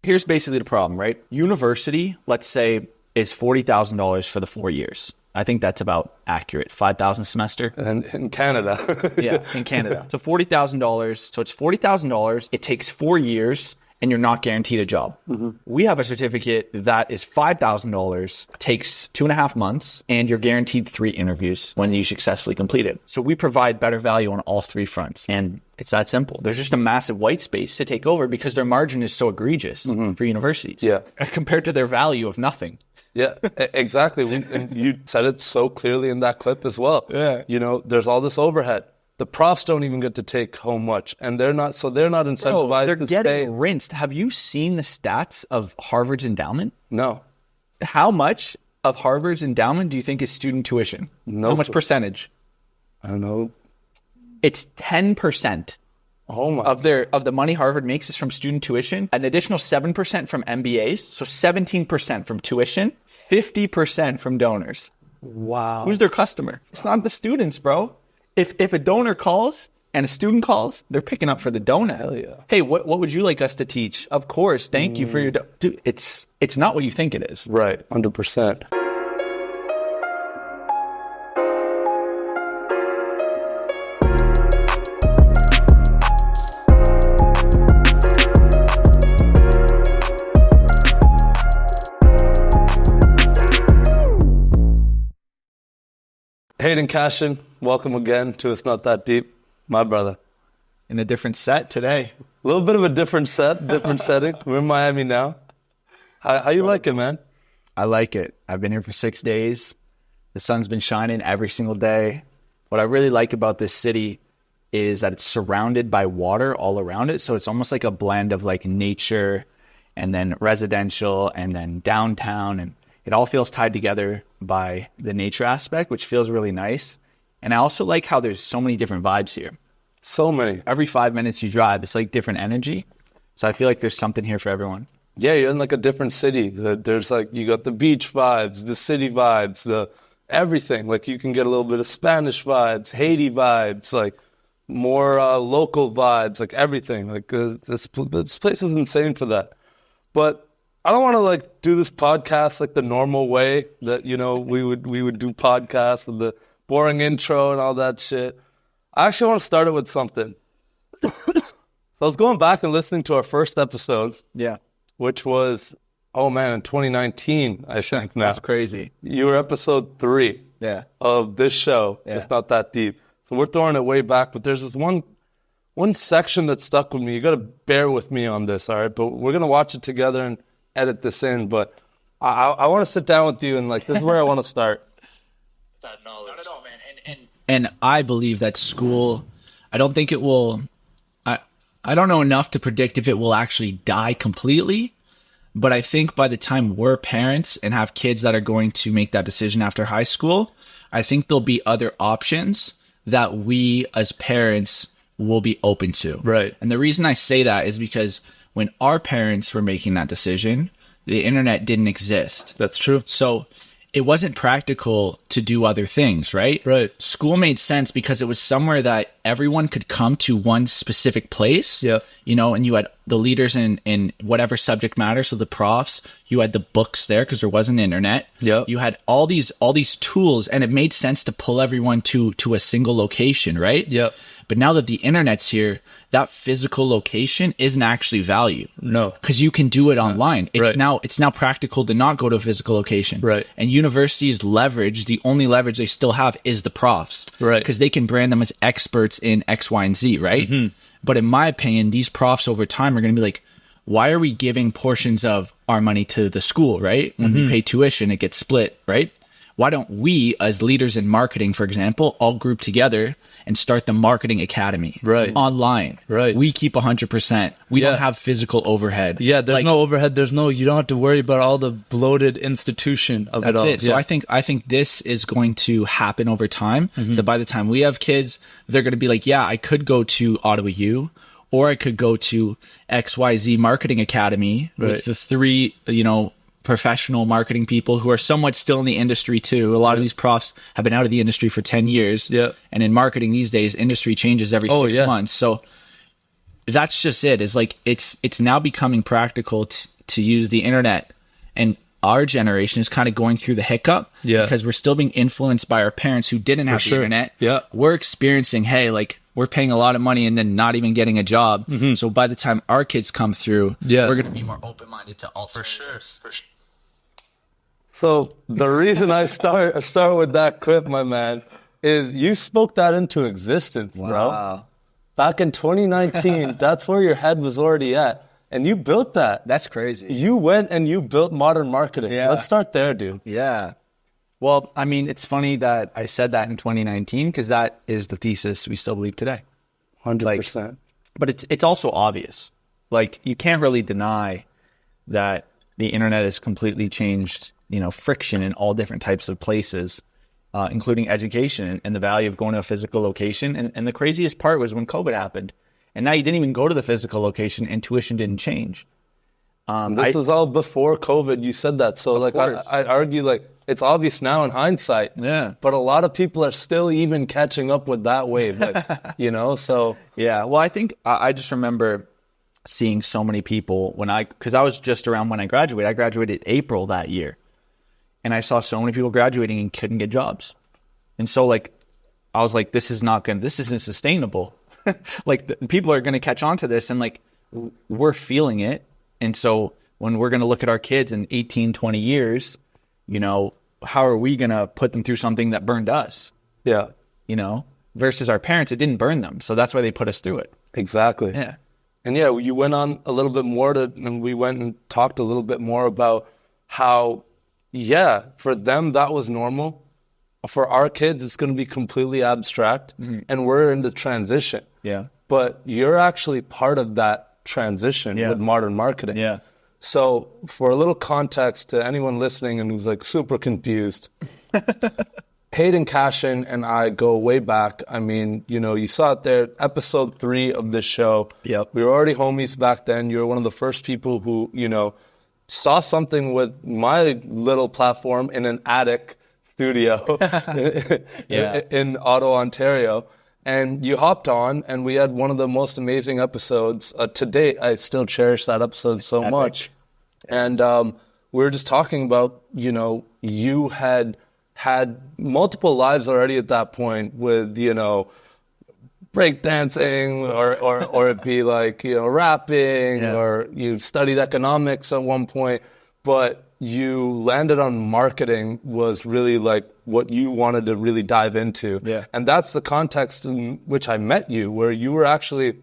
here's basically the problem, right? University, let's say, is $40,000 for the 4 years. I think that's about accurate. $5,000 a semester. And in Canada. Yeah, in Canada. So $40,000. So it's $40,000. It takes 4 years and you're not guaranteed a job. We have a certificate that is $5,000, takes 2.5 months, and you're guaranteed 3 interviews when you successfully complete it. So we provide better value on all 3 fronts. And it's that simple. There's just a massive white space to take over because their margin is so egregious for universities. Yeah. Compared to their value of nothing. Yeah, exactly. And you said it so clearly in that clip as well. Yeah. You know, there's all this overhead. The profs don't even get to take home much, and they're not incentivized they're to getting stay. rinsed. Have you seen the stats of Harvard's endowment? No. How much of Harvard's endowment do you think is student tuition? No. How much percentage? I don't know. It's 10%. Oh my. Of the money Harvard makes is from student tuition. An additional 7% from MBAs, so 17% from tuition, 50% from donors. Wow. Who's their customer? It's not the students, bro. If a donor calls and a student calls, they're picking up for the donut. Hell yeah. Hey, what would you like us to teach? Of course, thank you for your... Dude, it's not what you think it is. Right, 100%. Hayden Cashion, welcome again to It's Not That Deep, my brother. In a different set today. A little bit of a different set, different setting. We're in Miami now. How you like it, man? I like it. I've been here for 6 days. The sun's been shining every single day. What I really like about this city is that it's surrounded by water all around it. So it's almost like a blend of like nature and then residential and then downtown, and it all feels tied together by the nature aspect, which feels really nice. And I also like how there's so many different vibes here. So many. Every 5 minutes you drive, it's like different energy. So I feel like there's something here for everyone. Yeah, you're in like a different city. There's like, you got the beach vibes, the city vibes, the everything. Like you can get a little bit of Spanish vibes, Haiti vibes, like more local vibes, like everything. Like this place is insane for that. But I don't want to like do this podcast like the normal way that, you know, we would do podcasts with the boring intro and all that shit. I actually want to start it with something. So I was going back and listening to our first episode. Yeah. Which was, oh man, in 2019, I think now. That's crazy. You were episode 3 of this show. Yeah. It's Not That Deep. So we're throwing it way back, but there's this one section that stuck with me. You got to bear with me on this, all right? But we're going to watch it together and edit this in, but I want to sit down with you and like this is where I want to start. That knowledge. Not at all, man. And I believe that school, I don't think it will. I don't know enough to predict if it will actually die completely, but I think by the time we're parents and have kids that are going to make that decision after high school, I think there'll be other options that we as parents will be open to. Right. And the reason I say that is because when our parents were making that decision, the internet didn't exist. That's true. So it wasn't practical to do other things, right? Right. School made sense because it was somewhere that everyone could come to one specific place. Yeah. You know, and you had the leaders in whatever subject matter. So the profs, you had the books there because there wasn't internet. Yeah. You had all these tools, and it made sense to pull everyone to a single location, right? Yeah. But now that the internet's here, that physical location isn't actually value. No. Because you can do it online. Right. It's now practical to not go to a physical location. Right. And universities the only leverage they still have is the profs. Right. Because they can brand them as experts in X, Y, and Z, right? Mm-hmm. But in my opinion, these profs over time are going to be like, why are we giving portions of our money to the school, right? When we pay tuition, it gets split, right? Why don't we, as leaders in marketing, for example, all group together and start the marketing academy online? Right. We keep 100%. We don't have physical overhead. Yeah, there's no overhead. You don't have to worry about all the bloated institution of it all. That's it. So I think this is going to happen over time. So by the time we have kids, they're going to be like, yeah, I could go to Ottawa U, or I could go to XYZ Marketing Academy with the 3, professional marketing people who are somewhat still in the industry too. A lot of these profs have been out of the industry for 10 years. Yeah. And in marketing these days, industry changes every 6 months. So that's just it. It's like, it's now becoming practical to use the internet. And our generation is kind of going through the hiccup because we're still being influenced by our parents who didn't have the internet. Yeah. We're experiencing, hey, like we're paying a lot of money and then not even getting a job. So by the time our kids come through, we're going to be more open-minded to alternatives. For sure. So the reason I start with that clip, my man, is you spoke that into existence, bro. Back in 2019, that's where your head was already at. And you built that. That's crazy. You went and you built modern marketing. Yeah. Let's start there, dude. Yeah. Well, I mean, it's funny that I said that in 2019 because that is the thesis we still believe today. 100%. But it's also obvious. Like, you can't really deny that the internet has completely changed, friction in all different types of places, including education and the value of going to a physical location. And the craziest part was when COVID happened. And now you didn't even go to the physical location and tuition didn't change. This was all before COVID. You said that. So I argue it's obvious now in hindsight. Yeah. But a lot of people are still even catching up with that wave, so. Yeah. Well, I think I just remember seeing so many people because I was just around when I graduated. I graduated April that year. And I saw so many people graduating and couldn't get jobs. And so I was like, this isn't sustainable. People are going to catch on to this and we're feeling it. And so when we're going to look at our kids in 18, 20 years, how are we going to put them through something that burned us? Yeah. Versus our parents, it didn't burn them. So that's why they put us through it. Exactly. Yeah. And you went on a little bit more and we went and talked a little bit more about how, for them, that was normal. For our kids, it's going to be completely abstract, and we're in the transition. Yeah. But you're actually part of that transition with modern marketing. Yeah. So for a little context to anyone listening and who's super confused, Hayden Cashion and I go way back. I mean, you saw it there, episode 3 of this show. Yep. We were already homies back then. You were one of the first people who, saw something with my little platform in an attic studio in Ottawa, Ontario. And you hopped on, and we had one of the most amazing episodes to date. I still cherish that episode so much. And we were just talking about, you had multiple lives already at that point with, breakdancing or it'd be rapping or you studied economics at one point. But you landed on marketing was really what you wanted to really dive into. Yeah. And that's the context in which I met you, where you were actually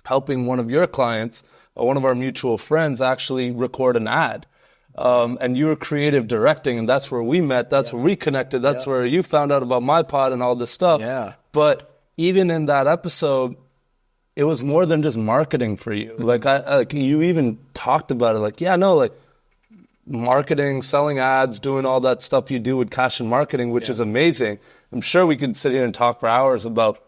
helping one of your clients, one of our mutual friends, actually record an ad. And you were creative directing, and that's where we met. That's where we connected. That's where you found out about my pod and all this stuff. Yeah. But even in that episode, it was more than just marketing for you. You even talked about it. Marketing, selling ads, doing all that stuff you do with Cashion Marketing, which is amazing. I'm sure we could sit here and talk for hours about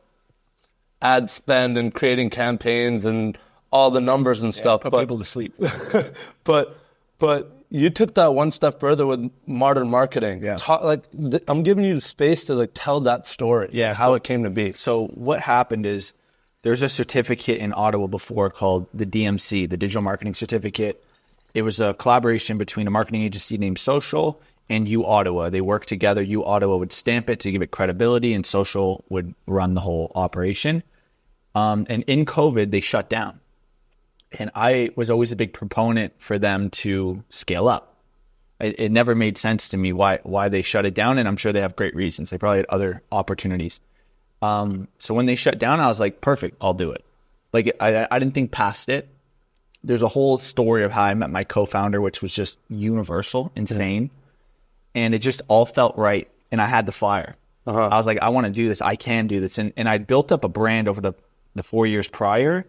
ad spend and creating campaigns and all the numbers and stuff. Put people to sleep. But you took that one step further with modern marketing. Yeah. I'm giving you the space to tell that story. Yeah. How it came to be. So what happened is there's a certificate in Ottawa before called the DMC, the Digital Marketing Certificate. It was a collaboration between a marketing agency named Social and U Ottawa. They worked together. U Ottawa would stamp it to give it credibility, and Social would run the whole operation. And in COVID, they shut down. And I was always a big proponent for them to scale up. It never made sense to me why they shut it down, and I'm sure they have great reasons. They probably had other opportunities. So when they shut down, I was like, perfect, I'll do it. I didn't think past it. There's a whole story of how I met my co-founder, which was just universal, insane. And it just all felt right. And I had the fire. I was like, I want to do this. I can do this. And I built up a brand over the 4 years prior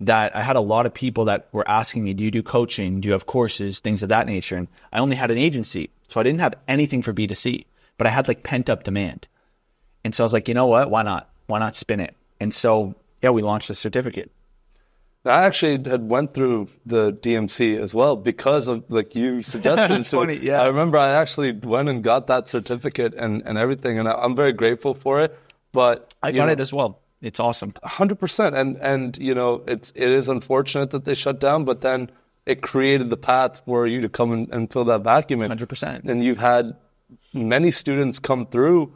that I had a lot of people that were asking me, do you do coaching? Do you have courses? Things of that nature. And I only had an agency. So I didn't have anything for B2C, but I had pent up demand. And so I was like, you know what? Why not? Why not spin it? And so, we launched the certificate. I actually had went through the DMC as well because of you suggested. That's funny, yeah. I remember I actually went and got that certificate and everything, and I'm very grateful for it. But I got it as well. It's awesome. 100%. And it is unfortunate that they shut down, but then it created the path for you to come and fill that vacuum in. 100%. And you've had many students come through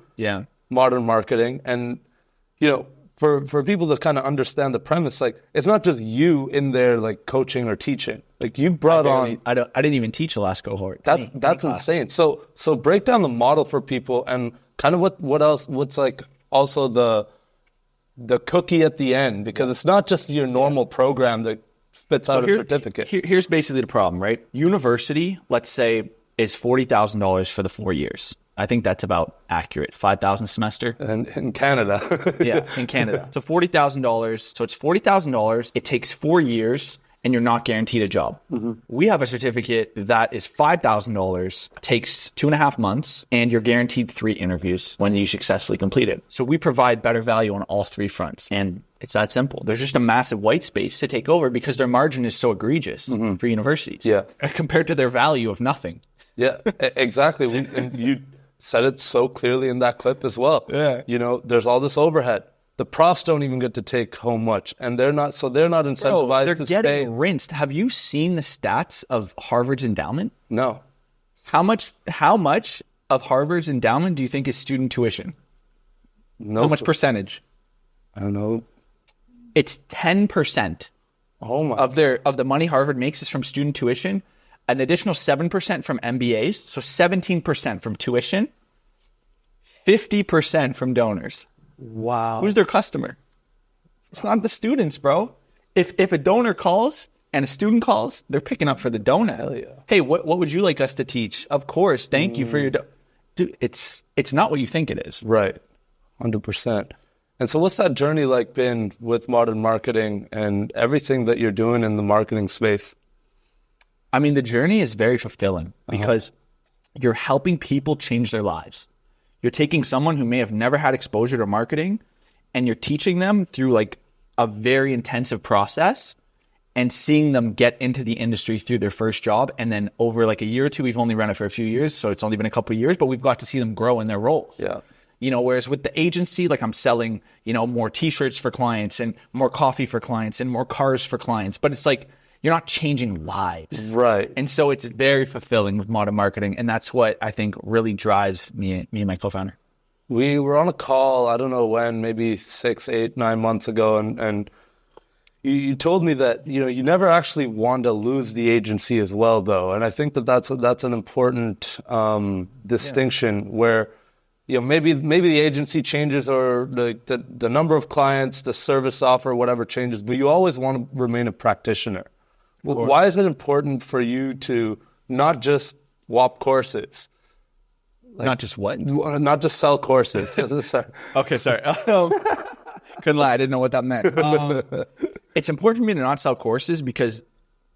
modern marketing. And, you know, for people to kind of understand the premise, like, it's not just you in there, like, coaching or teaching. Like, you brought I didn't even teach the last cohort. That's insane. So break down the model for people and kind of what's like also the cookie at the end, because it's not just your normal program that spits out a certificate. Here's basically the problem, right? University, let's say, is $40,000 for the 4 years. I think that's about accurate. $5,000 a semester. And in Canada. Yeah, in Canada. So $40,000. So it's $40,000. It takes 4 years, and you're not guaranteed a job. Mm-hmm. We have a certificate that is $5,000, takes 2.5 months, and you're guaranteed 3 interviews when you successfully complete it. So we provide better value on all 3 fronts. And it's that simple. There's just a massive white space to take over because their margin is so egregious for universities compared to their value of nothing. Yeah, exactly. And you said it so clearly in that clip as well. Yeah. You know, there's all this overhead. The profs don't even get to take home much, and they're not incentivized to stay. They're getting rinsed. Have you seen the stats of Harvard's endowment? No. How much of Harvard's endowment do you think is student tuition? No. How much percentage? I don't know. It's 10%. Oh my. Of the money Harvard makes is from student tuition. An additional 7% from MBAs, so 17% from tuition, 50% from donors. Wow. Who's their customer? It's not the students, bro. If a donor calls and a student calls, they're picking up for the donut. Hell yeah. Hey, what would you like us to teach? Of course, thank you for your... Dude, it's not what you think it is. Right, 100%. And so what's that journey like been with modern marketing and everything that you're doing in the marketing space? I mean, the journey is very fulfilling because you're helping people change their lives. You're taking someone who may have never had exposure to marketing and you're teaching them through like a very intensive process and seeing them get into the industry through their first job. And then over like a year or two, we've only run it for a few years. So it's only been a couple of years, but we've got to see them grow in their roles. Yeah. You know, whereas with the agency, like I'm selling, you know, more t-shirts for clients and more coffee for clients and more cars for clients. But it's like, you're not changing lives. Right. And so it's very fulfilling with modern marketing. And that's what I think really drives me and my co-founder. We were on a call, I don't know when, maybe 6, 8, 9 months ago. And you told me that, you know, you never actually want to lose the agency as well, though. And I think that's an important distinction where, you know, maybe the agency changes or the number of clients, the service offer, whatever changes, but you always want to remain a practitioner. Why is it important for you to not just WOP courses? Like, not just what? Not just sell courses. Sorry. Okay, sorry. Couldn't lie. I didn't know what that meant. It's important for me to not sell courses because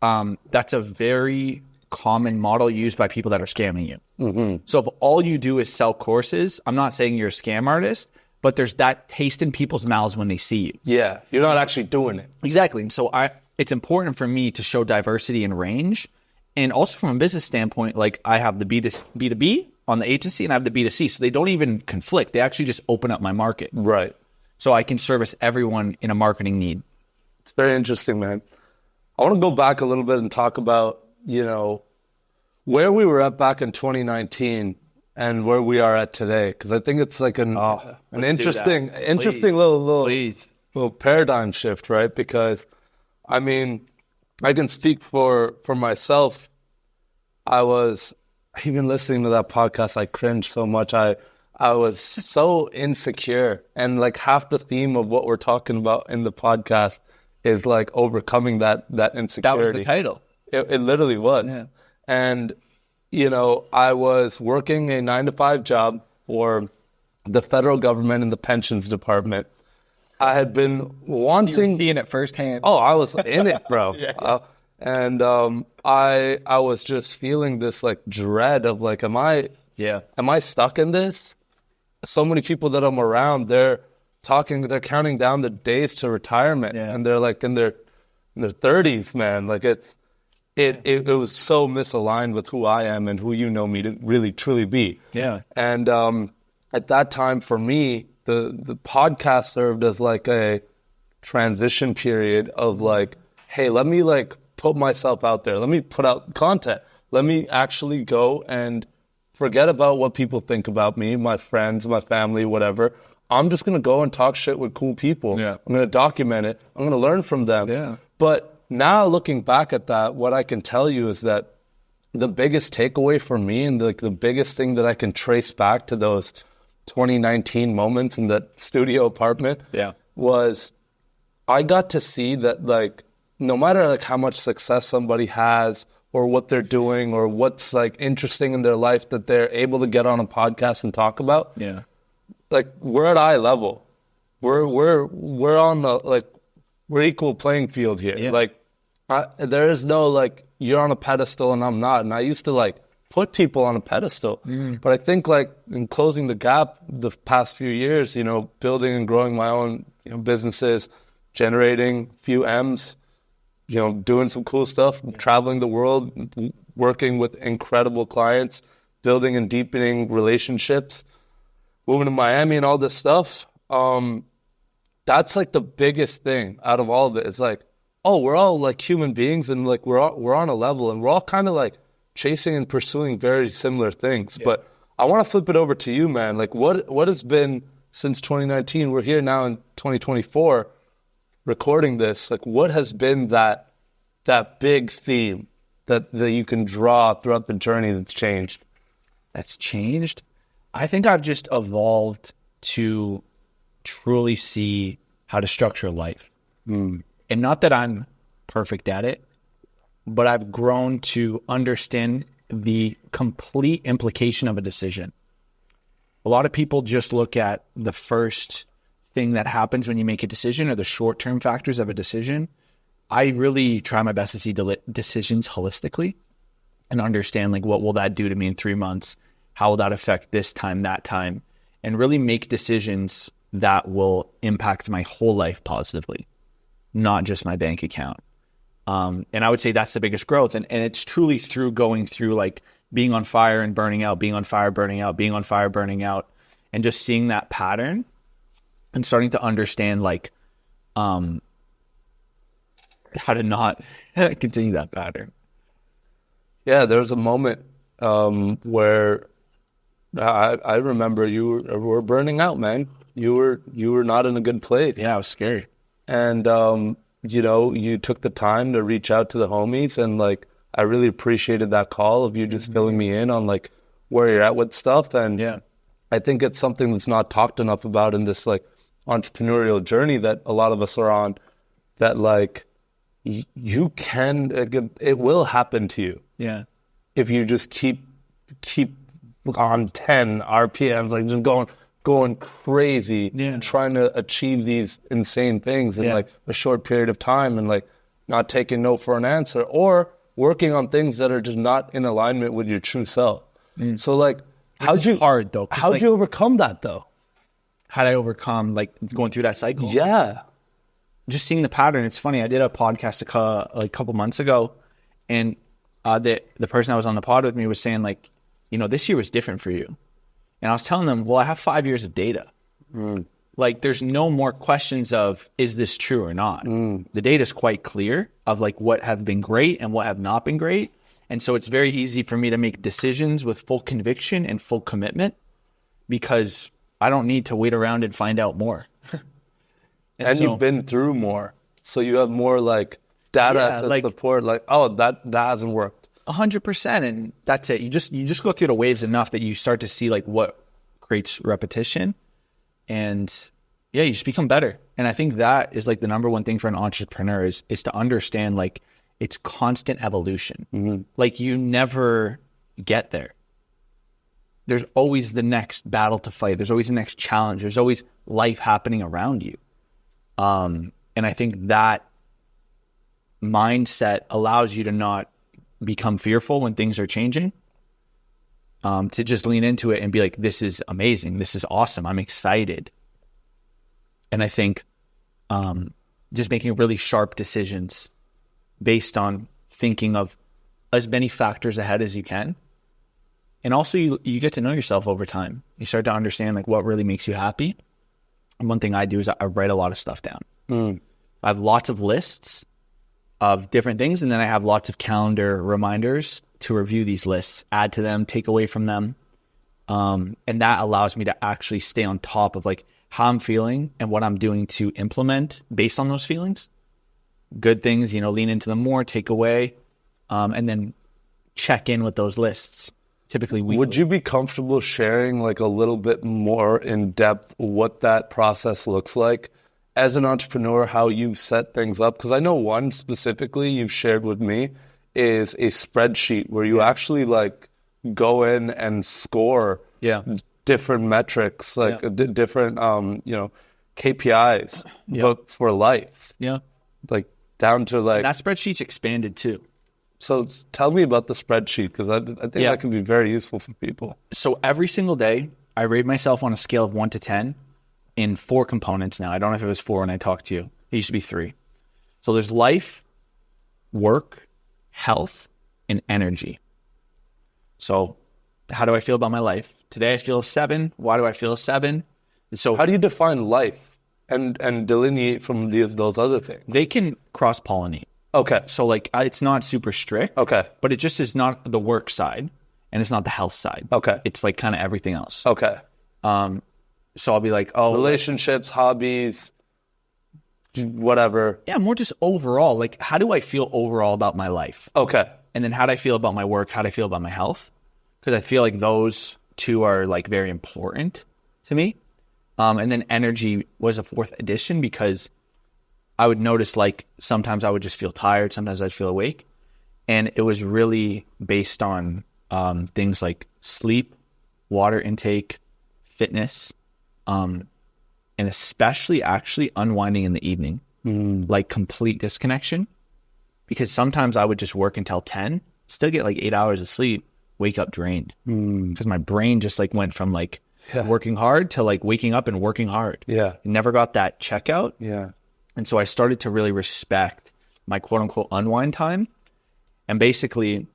that's a very common model used by people that are scamming you. Mm-hmm. So if all you do is sell courses, I'm not saying you're a scam artist, but there's that taste in people's mouths when they see you. Yeah, you're not actually doing it. Exactly. And so it's important for me to show diversity and range. And also from a business standpoint, like I have the B2B on the agency and I have the B2C. So they don't even conflict. They actually just open up my market. Right. So I can service everyone in a marketing need. It's very interesting, man. I want to go back a little bit and talk about, you know, where we were at back in 2019 and where we are at today. Because I think it's like an interesting little paradigm shift, right? Because I mean, I can speak for myself. Even listening to that podcast, I cringed so much. I was so insecure. And like half the theme of what we're talking about in the podcast is like overcoming that insecurity. That was the title. It literally was. Yeah. And, you know, I was working a 9-to-5 job for the federal government in the pensions department. I had been wanting... You were seeing it firsthand. Oh, I was in it, bro. Yeah. And I was just feeling this like dread of like, am I stuck in this? So many people that I'm around, they're counting down the days to retirement, and they're like in their 30s, man. Like it was so misaligned with who I am and who you know me to really truly be. Yeah. And at that time, for me, the podcast served as like a transition period of like, hey, let me like put myself out there. Let me put out content. Let me actually go and forget about what people think about me, my friends, my family, whatever. I'm just going to go and talk shit with cool people. Yeah. I'm going to document it. I'm going to learn from them. Yeah. But now looking back at that, what I can tell you is that the biggest takeaway for me and the biggest thing that I can trace back to those 2019 moments in that studio apartment was I got to see that, like, no matter like how much success somebody has or what they're doing or what's like interesting in their life that they're able to get on a podcast and talk about, like, we're at eye level. We're on the, like, we're equal playing field here. Yeah. Like, there is no like you're on a pedestal and I'm not. And I used to like put people on a pedestal, but I think like in closing the gap the past few years, you know, building and growing my own, you know, businesses, generating a few M's, you know, doing some cool stuff, traveling the world, working with incredible clients, building and deepening relationships, moving to Miami and all this stuff. That's like the biggest thing out of all of it. It's like, oh, we're all like human beings and like we're on a level and we're all kind of like chasing and pursuing very similar things. But I want to flip it over to you, man. Like what has been since 2019? We're here now in 2024 recording this. Like what has been that big theme that you can draw throughout the journey that's changed? That's changed? I think I've just evolved to truly see how to structure life. And not that I'm perfect at it, but I've grown to understand the complete implication of a decision. A lot of people just look at the first thing that happens when you make a decision or the short-term factors of a decision. I really try my best to see decisions holistically and understand, like, what will that do to me in 3 months? How will that affect this time, that time? And really make decisions that will impact my whole life positively, not just my bank account. And I would say that's the biggest growth. And it's truly through going through like being on fire and burning out, being on fire, burning out, being on fire, burning out, and just seeing that pattern and starting to understand like how to not continue that pattern. Yeah, there was a moment where I remember you were burning out, man. You were not in a good place. Yeah, it was scary. And you know, you took the time to reach out to the homies, and like I really appreciated that call of you just filling me in on like where you're at with stuff. And I think it's something that's not talked enough about in this like entrepreneurial journey that a lot of us are on, that like you can, it will happen to you. Yeah. If you just keep on 10 RPMs, like just going crazy, trying to achieve these insane things in like a short period of time, and like not taking no for an answer, or working on things that are just not in alignment with your true self. So like, how'd you overcome that though? How'd I overcome like going through that cycle? Yeah. Just seeing the pattern. It's funny. I did a podcast a couple months ago, and the person that was on the pod with me was saying like, you know, this year was different for you. And I was telling them, well, I have 5 years of data. Like, there's no more questions of, is this true or not? The data is quite clear of like what have been great and what have not been great. And so it's very easy for me to make decisions with full conviction and full commitment, because I don't need to wait around and find out more. and so, you've been through more. So you have more like data to like, support like, oh, that hasn't worked. 100%, and that's it. You just go through the waves enough that you start to see like what creates repetition, and you just become better. And I think that is like the number one thing for an entrepreneur is to understand like it's constant evolution. Like you never get there. There's always the next battle to fight. There's always the next challenge. There's always life happening around you. And I think that mindset allows you to not become fearful when things are changing, to just lean into it and be like, this is amazing. This is awesome. I'm excited. And I think just making really sharp decisions based on thinking of as many factors ahead as you can. And also you get to know yourself over time. You start to understand like what really makes you happy. And one thing I do is I write a lot of stuff down. I have lots of lists, of different things. And then I have lots of calendar reminders to review these lists, add to them, take away from them. And that allows me to actually stay on top of like how I'm feeling and what I'm doing to implement based on those feelings. Good things, lean into them more, take away, and then check in with those lists, typically weekly. Would you be comfortable sharing like a little bit more in depth what that process looks like as an entrepreneur, how you set things up? Because I know one specifically you've shared with me is a spreadsheet where you actually like go in and score different metrics, like different, KPIs but for life. Yeah. Like down to like... That spreadsheet's expanded too. So tell me about the spreadsheet, because I think that can be very useful for people. So every single day, I rate myself on a scale of 1 to 10 in 4 components now. I don't know if it was 4 when I talked to you. It used to be 3. So there's life, work, health, and energy. So how do I feel about my life? Today I feel a 7. Why do I feel a 7? So how do you define life and delineate from those other things? They can cross-pollinate. Okay. So like it's not super strict. Okay. But it just is not the work side and it's not the health side. Okay. It's like kind of everything else. Okay. So I'll be like, relationships, hobbies, whatever. Yeah, more just overall. Like, how do I feel overall about my life? Okay. And then how do I feel about my work? How do I feel about my health? Because I feel like those 2 are like very important to me. And then energy was a 4th addition because I would notice like sometimes I would just feel tired, sometimes I'd feel awake. And it was really based on things like sleep, water intake, fitness, and especially actually unwinding in the evening, like complete disconnection. Because sometimes I would just work until 10, still get like 8 hours of sleep, wake up drained. Because my brain just like went from like working hard to like waking up and working hard. Yeah. Never got that checkout. Yeah. And so I started to really respect my quote unquote unwind time. And basically,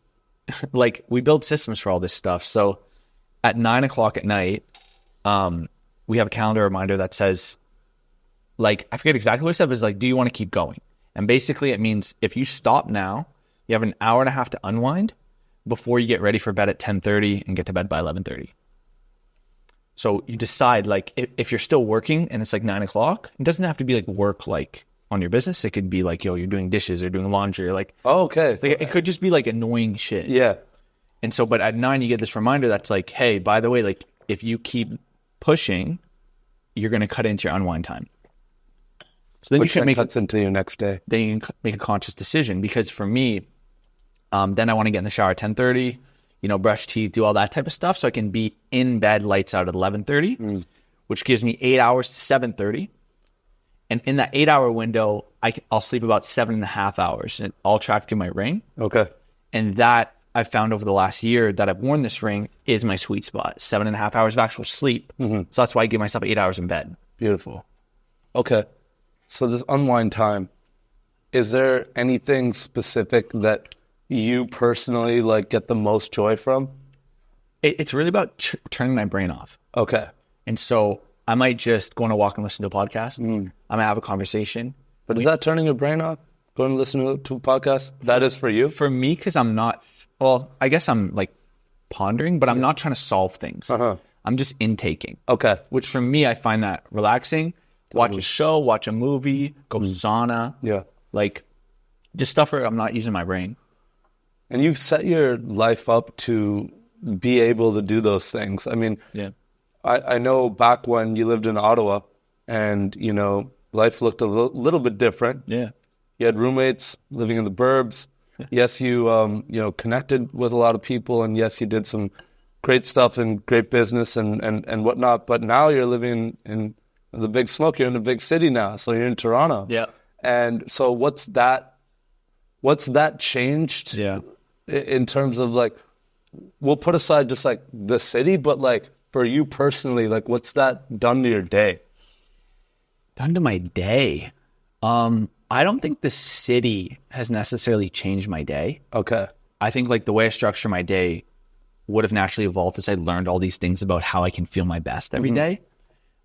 like we build systems for all this stuff. So at 9 o'clock at night, we have a calendar reminder that says, like, I forget exactly what it said, but it's like, do you want to keep going? And basically it means if you stop now, you have an hour and a half to unwind before you get ready for bed at 10:30 and get to bed by 11:30. So you decide, like, if you're still working and it's like 9 o'clock, it doesn't have to be like work like on your business. It could be like, you're doing dishes or doing laundry or like, okay. Like, it could just be like annoying shit. Yeah. And so, but at 9, you get this reminder that's like, hey, by the way, like if you keep pushing, you're going to cut into your unwind time. So then Which cuts into your next day. Then you can make a conscious decision, because for me, then I want to get in the shower at 10:30, brush teeth, do all that type of stuff, so I can be in bed lights out at 11:30, which gives me 8 hours to 7:30. And in that 8 hour window, I'll sleep about 7.5 hours, and I'll track through my ring. Okay. And that I've found over the last year that I've worn this ring is my sweet spot. 7.5 hours of actual sleep. So that's why I give myself 8 hours in bed. Beautiful. Okay. So this unwind time, is there anything specific that you personally like get the most joy from? It's really about turning my brain off. Okay. And so I might just go on a walk and listen to a podcast. I might have a conversation. But is that turning your brain off? Going to listen to a podcast? That is for you? For me, because I'm not, I guess I'm like pondering, but I'm not trying to solve things. I'm just intaking. Okay. Which for me, I find that relaxing. Watch a show, watch a movie, go sauna. Yeah. Like just stuff where I'm not using my brain. And you set your life up to be able to do those things. I mean, I know back when you lived in Ottawa and, life looked a little bit different. Yeah. You had roommates living in the burbs. Yes, you, connected with a lot of people. And yes, you did some great stuff and great business and whatnot. But now you're living in the big smoke. You're in the big city now. So you're in Toronto. Yeah. And so what's that changed? Yeah. In terms of like, we'll put aside just like the city, but like for you personally, like what's that done to your day? Done to my day? I don't think the city has necessarily changed my day. Okay. I think like the way I structure my day would have naturally evolved as I learned all these things about how I can feel my best every day.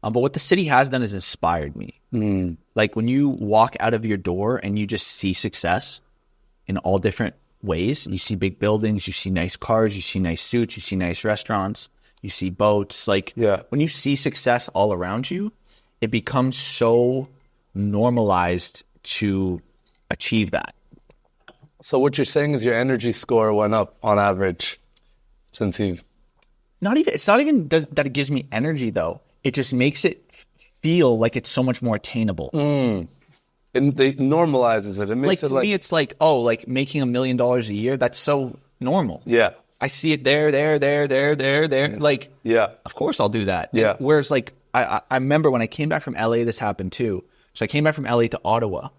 But what the city has done is inspired me. Like when you walk out of your door and you just see success, in all different ways. You see big buildings, you see nice cars, you see nice suits, you see nice restaurants, you see boats. Like when you see success all around you, it becomes so normalized to achieve that. So what you're saying is your energy score went up on average since you've... It's not even that it gives me energy though. It just makes it feel like it's so much more attainable. And it normalizes it. It makes like, to me, it's like, oh, like making $1 million a year. That's so normal. Yeah. I see it there. Like, of course I'll do that. Yeah. Whereas like, I remember when I came back from LA, this happened too. So I came back from LA to Ottawa,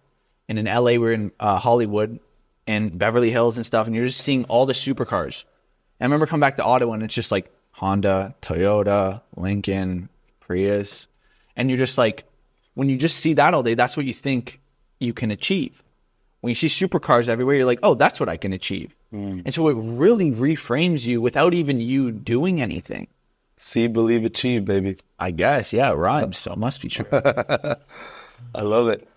and in LA we're in Hollywood and Beverly Hills and stuff, and you're just seeing all the supercars. And I remember coming back to Ottawa, and it's just like Honda, Toyota, Lincoln, Prius, and you're just like, when you just see that all day, that's what you think you can achieve. When you see supercars everywhere, you're like, oh, that's what I can achieve. And so it really reframes you without even you doing anything. See, believe, achieve, baby. I guess, yeah, it rhymes, so it must be true. I love it.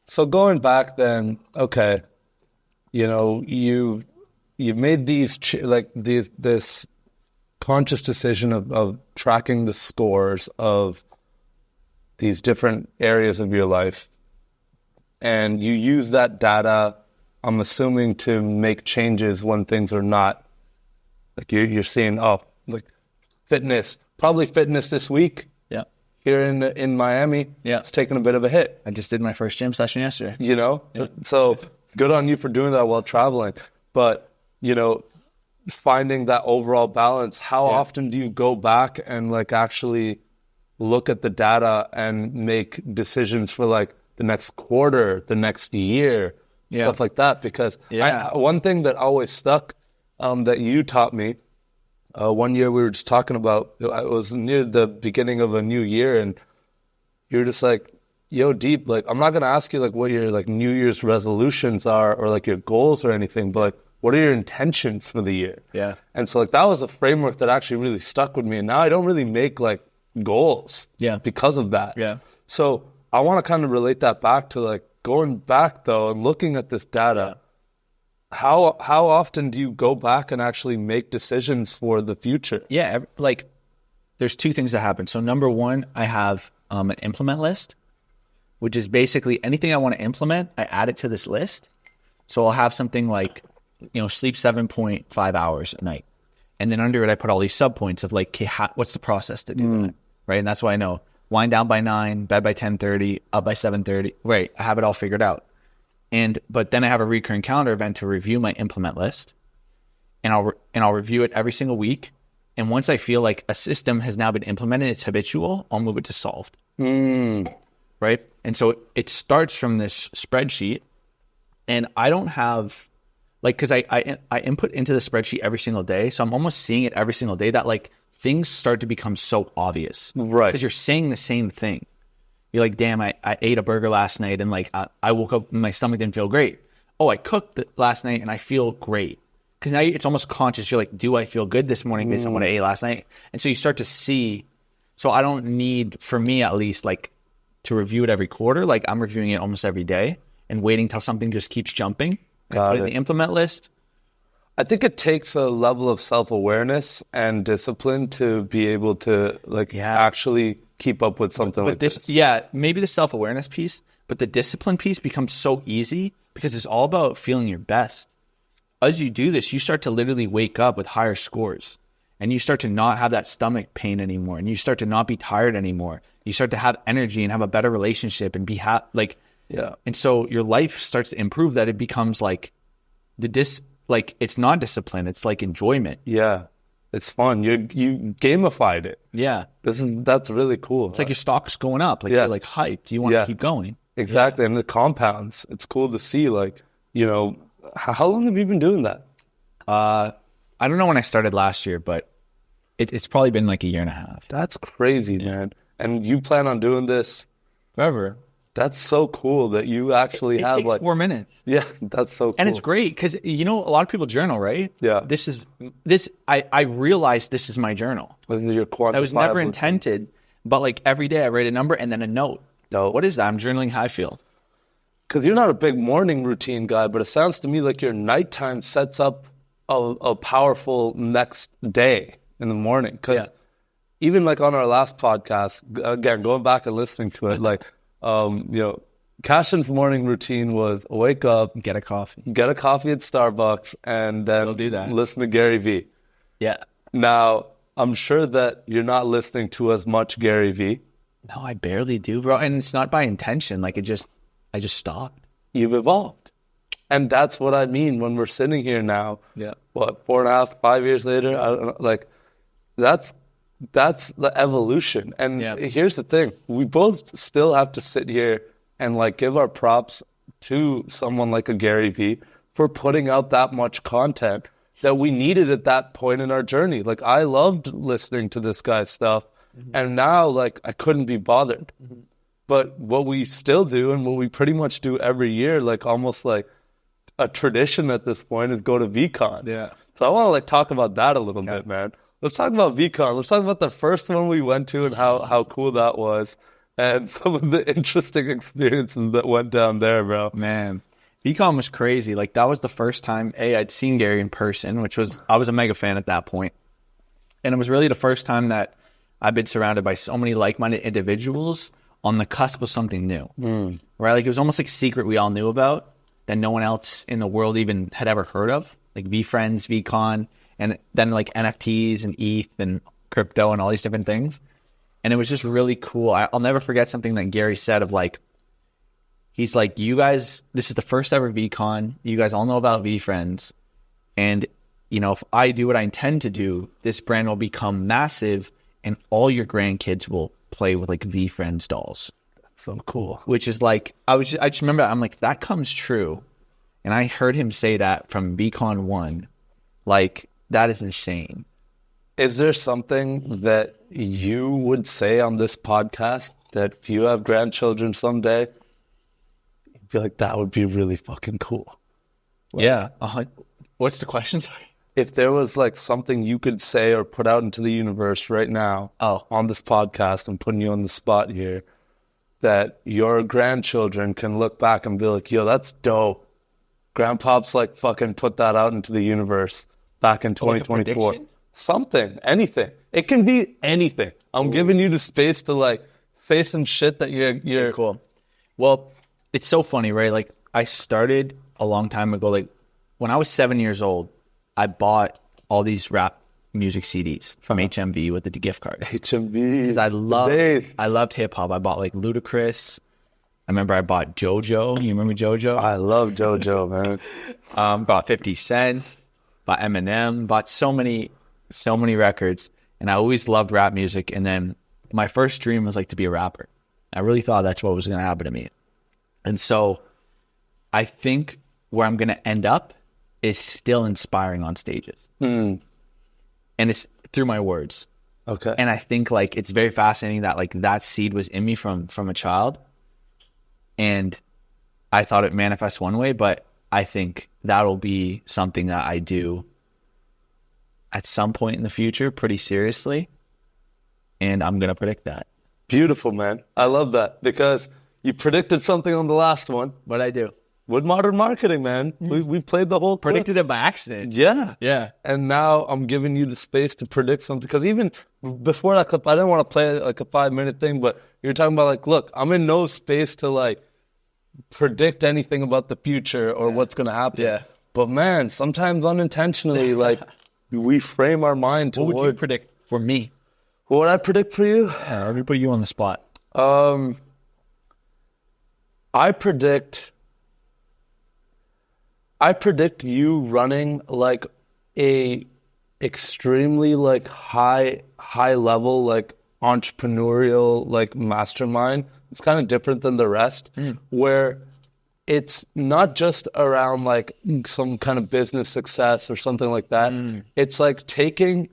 So going back then, okay, you know, you made this conscious decision of tracking the scores of these different areas of your life, and you use that data, I'm assuming, to make changes when things are not, like you're seeing, oh, like fitness this week. Yeah. Here in Miami. Yeah. It's taking a bit of a hit. I just did my first gym session yesterday. You know? Yeah. So good on you for doing that while traveling. But, you know, finding that overall balance, how often do you go back and like actually look at the data and make decisions for like the next quarter, the next year, stuff like that? Because one thing that always stuck that you taught me, one year we were just talking about, it was near the beginning of a new year, and you're just like, yo, Deep, like, I'm not going to ask you like what your like New Year's resolutions are or like your goals or anything, but like, what are your intentions for the year? Yeah. And so like that was a framework that actually really stuck with me. And now I don't really make like goals because of that. Yeah. So I want to kind of relate that back to like going back though and looking at this data. How often do you go back and actually make decisions for the future? Yeah, like there's two things that happen. So number one, I have an implement list, which is basically anything I want to implement, I add it to this list. So I'll have something like, you know, sleep 7.5 hours a night. And then under it, I put all these subpoints of like, okay, what's the process to do that? Right. And that's why I know wind down by 9, bed by 10:30, up by 7:30. Right. I have it all figured out. But then I have a recurring calendar event to review my implement list, and I'll review it every single week. And once I feel like a system has now been implemented, it's habitual, I'll move it to solved. Right. And so it starts from this spreadsheet, and I don't have like, cause I input into the spreadsheet every single day. So I'm almost seeing it every single day that like things start to become so obvious. Right. Cause you're saying the same thing. You're like, damn, I ate a burger last night and like I woke up and my stomach didn't feel great. Oh, I cooked last night and I feel great. Because now it's almost conscious. You're like, do I feel good this morning based on what I ate last night? And so you start to see. So I don't need, for me at least, like to review it every quarter. Like I'm reviewing it almost every day and waiting till something just keeps jumping. Put it in the implement list. I think it takes a level of self-awareness and discipline to be able to like actually keep up with something like this. Yeah, maybe the self-awareness piece, but the discipline piece becomes so easy because it's all about feeling your best. As you do this, you start to literally wake up with higher scores, and you start to not have that stomach pain anymore, and you start to not be tired anymore. You start to have energy and have a better relationship and be and so your life starts to improve. That it becomes like it's not discipline, it's like enjoyment. Yeah. It's fun. You gamified it. Yeah. That's really cool. It's like your stock's going up. Like you're like hyped. You want to keep going. Exactly. And the compounds. It's cool to see, like, you know, how long have you been doing that? I don't know when I started last year, but it's probably been like a year and a half. That's crazy, man. And you plan on doing this forever. That's so cool that you actually have takes like 4 minutes. Yeah, that's so cool. And it's great because, you know, a lot of people journal, right? Yeah. I realized this is my journal. That was never intended, but like every day I write a number and then a note. What is that? I'm journaling how I feel. because you're not a big morning routine guy, but it sounds to me like your nighttime sets up a powerful next day in the morning. Because even like on our last podcast, again, going back and listening to it, like, Cashion's morning routine was wake up, Get a coffee. get a coffee at Starbucks, and then do that. listen to Gary Vee. Yeah. Now, I'm sure that you're not listening to as much Gary Vee. No, I barely do, bro. And it's not by intention. Like I just stopped. You've evolved. And that's what I mean when we're sitting here now. Yeah. What, 4.5, 5 years later? I don't know, like, that's the evolution. And here's the thing. We both still have to sit here and like give our props to someone like a Gary Vee for putting out that much content that we needed at that point in our journey. Like, I loved listening to this guy's stuff, and now, like, I couldn't be bothered. But what we still do, and what we pretty much do every year, like almost like a tradition at this point, is go to VCon. Yeah. So I want to like talk about that a little bit, man. Let's talk about VCon. Let's talk about the first one we went to and how cool that was, and some of the interesting experiences that went down there, bro. Man, VCon was crazy. Like that was the first time I'd seen Gary in person, I was a mega fan at that point. And it was really the first time that I've been surrounded by so many like-minded individuals on the cusp of something new, right? Like it was almost like a secret we all knew about that no one else in the world even had ever heard of, like VFriends, VCon, and then like NFTs and ETH and crypto and all these different things. And it was just really cool. I'll never forget something that Gary said of like, he's like, you guys, this is the first ever VCon. You guys all know about VFriends. And, if I do what I intend to do, this brand will become massive and all your grandkids will play with like VFriends dolls. So cool. Which is like, I just remember, I'm like, that comes true. And I heard him say that from VCon 1. Like, that is insane. Is there something that you would say on this podcast that if you have grandchildren someday, you'd be like, that would be really fucking cool? Like, yeah. What's the question? Sorry. If there was like something you could say or put out into the universe right now on this podcast, I'm putting you on the spot here, that your grandchildren can look back and be like, yo, that's dope. Grandpops like fucking put that out into the universe back in 2024. Like something, anything. It can be anything. I'm giving you the space to like say some shit that you're cool. Well, it's so funny, right? Like I started a long time ago. Like when I was 7 years old, I bought all these rap music CDs from HMV with the gift card. HMV. Because I loved hip hop. I bought like Ludacris. I remember I bought JoJo. You remember JoJo? I love JoJo, man. Bought 50 Cent, bought Eminem, bought so many records. And I always loved rap music. And then my first dream was like to be a rapper. I really thought that's what was going to happen to me. And so I think where I'm going to end up is still inspiring on stages. And it's through my words. Okay. And I think like it's very fascinating that like that seed was in me from a child. And I thought it manifests one way, but I think that'll be something that I do at some point in the future pretty seriously. And I'm going to predict that. Beautiful, man. I love that because you predicted something on the last one. What'd I do? With modern marketing, man. We played the whole predicted it by accident. Yeah. And now I'm giving you the space to predict something. Because even before that clip, I didn't want to play like a 5-minute thing, but you're talking about like, look, I'm in no space to like predict anything about the future or what's going to happen. Yeah. But man, sometimes unintentionally, like we frame our mind towards. What would you predict for me? What would I predict for you? Yeah, let me put you on the spot. I predict you running like a extremely like high level like entrepreneurial like mastermind. It's kind of different than the rest, where it's not just around like some kind of business success or something like that. It's like taking,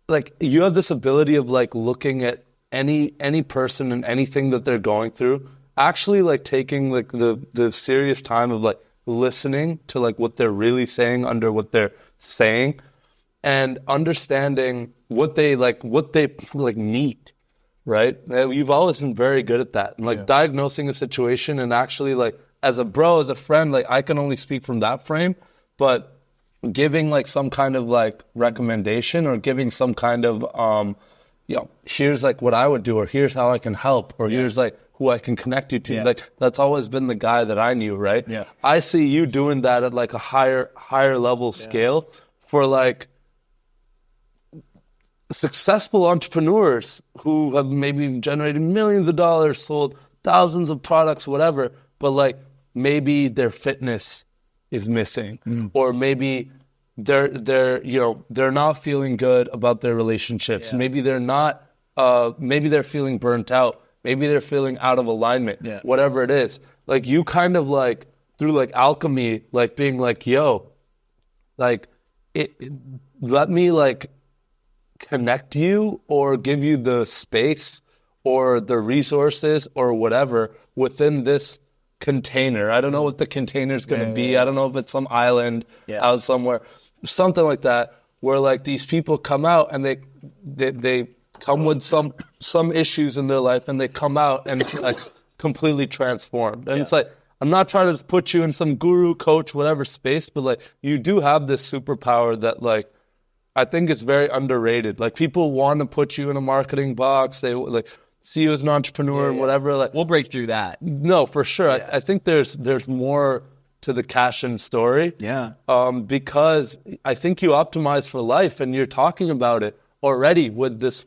like you have this ability of like looking at any person and anything that they're going through, actually like taking like the serious time of like listening to like what they're really saying under what they're saying and understanding what they need, right? You've always been very good at that. And like diagnosing a situation and actually like as a bro, as a friend, like I can only speak from that frame, but giving like some kind of like recommendation or giving some kind of, here's like what I would do, or here's how I can help, or here's like who I can connect you to. Yeah. Like that's always been the guy that I knew, right? Yeah. I see you doing that at like a higher level scale for like successful entrepreneurs who have maybe generated millions of dollars, sold thousands of products, whatever, but like maybe their fitness is missing, or maybe they're not feeling good about their relationships. Maybe they're not, maybe they're feeling burnt out. Maybe they're feeling out of alignment, whatever it is. Like you kind of like through like alchemy, like being like, yo, like let me like connect you or give you the space or the resources or whatever within this container. I don't know what the container is going to be. I don't know if it's some island out somewhere, something like that, where like these people come out and they come with some issues in their life and they come out and it's like completely transformed. And it's like, I'm not trying to put you in some guru, coach, whatever space, but like you do have this superpower that like I think is very underrated. Like people want to put you in a marketing box. They like see you as an entrepreneur and whatever. Like We'll break through that. no, for sure. I think there's more to the Cashion story. Yeah. Because I think you optimize for life and you're talking about it already with this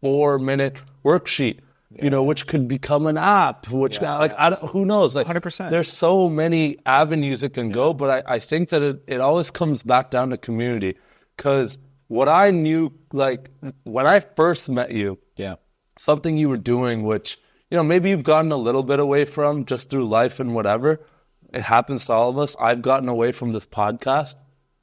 4-minute worksheet, which could become an app, which who knows? Like 100%. There's so many avenues it can go, but I think that it always comes back down to community. Because what I knew, like when I first met you, something you were doing, which, maybe you've gotten a little bit away from just through life and whatever. It happens to all of us. I've gotten away from this podcast.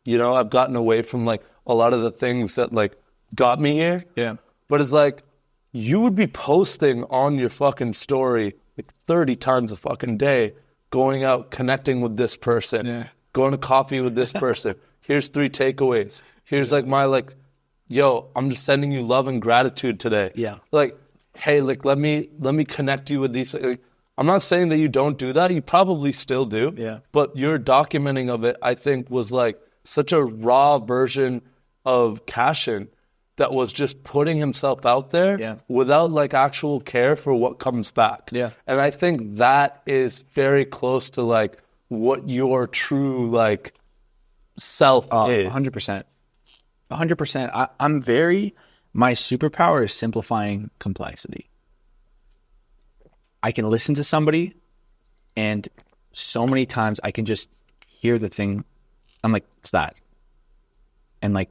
I've gotten away from like a lot of the things that like got me here. Yeah. But it's like, you would be posting on your fucking story like 30 times a fucking day, going out, connecting with this person, going to coffee with this person. Here's 3 takeaways. Here's like my like, yo, I'm just sending you love and gratitude today. Yeah. Like, hey, like let me connect you with these. Like, I'm not saying that you don't do that. You probably still do. Yeah. But your documenting of it, I think, was like such a raw version of Cashion that was just putting himself out there without like actual care for what comes back. Yeah. And I think that is very close to like what your true like self is. 100%. 100%. My superpower is simplifying complexity. I can listen to somebody and so many times I can just hear the thing. I'm like, it's that. And like,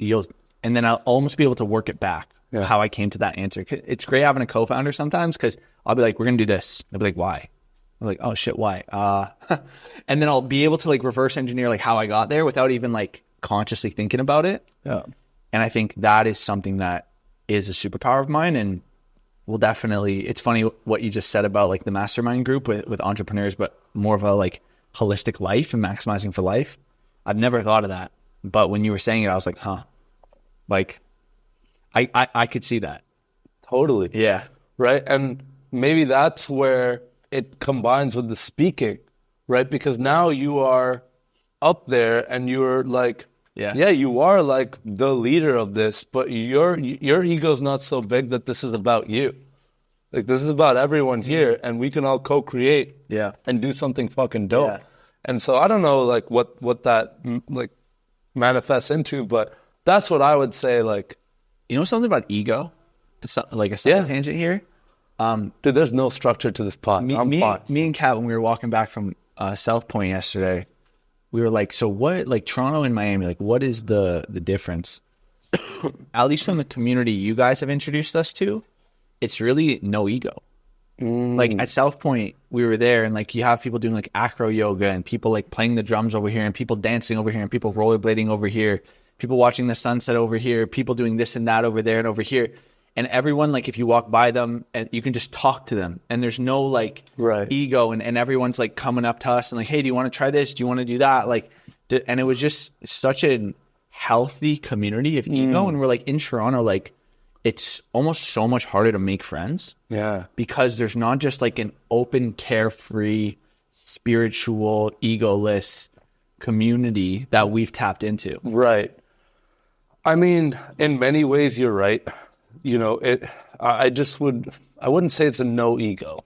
and then I'll almost be able to work it back, how I came to that answer. It's great having a co-founder sometimes because I'll be like, we're going to do this. They'll be like, why? I'm like, oh shit, why? And then I'll be able to like reverse engineer like how I got there without even like consciously thinking about it. Yeah. And I think that is something that is a superpower of mine. And we'll definitely, it's funny what you just said about like the mastermind group with entrepreneurs, but more of a like holistic life and maximizing for life. I've never thought of that. But when you were saying it, I was like, huh, like I could see that. Totally. Yeah. Right. And maybe that's where it combines with the speaking, right? Because now you are up there and you're like, you are like the leader of this, but your ego's not so big that this is about you. Like this is about everyone here and we can all co-create and do something fucking dope. Yeah. And so I don't know like what that like manifests into, but that's what I would say. Like, something about ego, like a side tangent here. Dude, there's no structure to this pod. Me and Kat, when we were walking back from South Point yesterday, we were like, so what, like Toronto and Miami, like what is the difference? At least from the community you guys have introduced us to, it's really no ego. Like at South Point, we were there and like you have people doing like acro yoga and people like playing the drums over here and people dancing over here and people rollerblading over here, people watching the sunset over here, people doing this and that over there and over here. And everyone, like if you walk by them and you can just talk to them and there's no like ego and everyone's like coming up to us and like, hey, do you want to try this? Do you want to do that? Like, and it was just such a healthy community of ego. And we're like in Toronto, like it's almost so much harder to make friends. Yeah. Because there's not just like an open, carefree, spiritual, egoless community that we've tapped into. Right. I mean, in many ways, you're right. You know, I wouldn't say it's a no ego.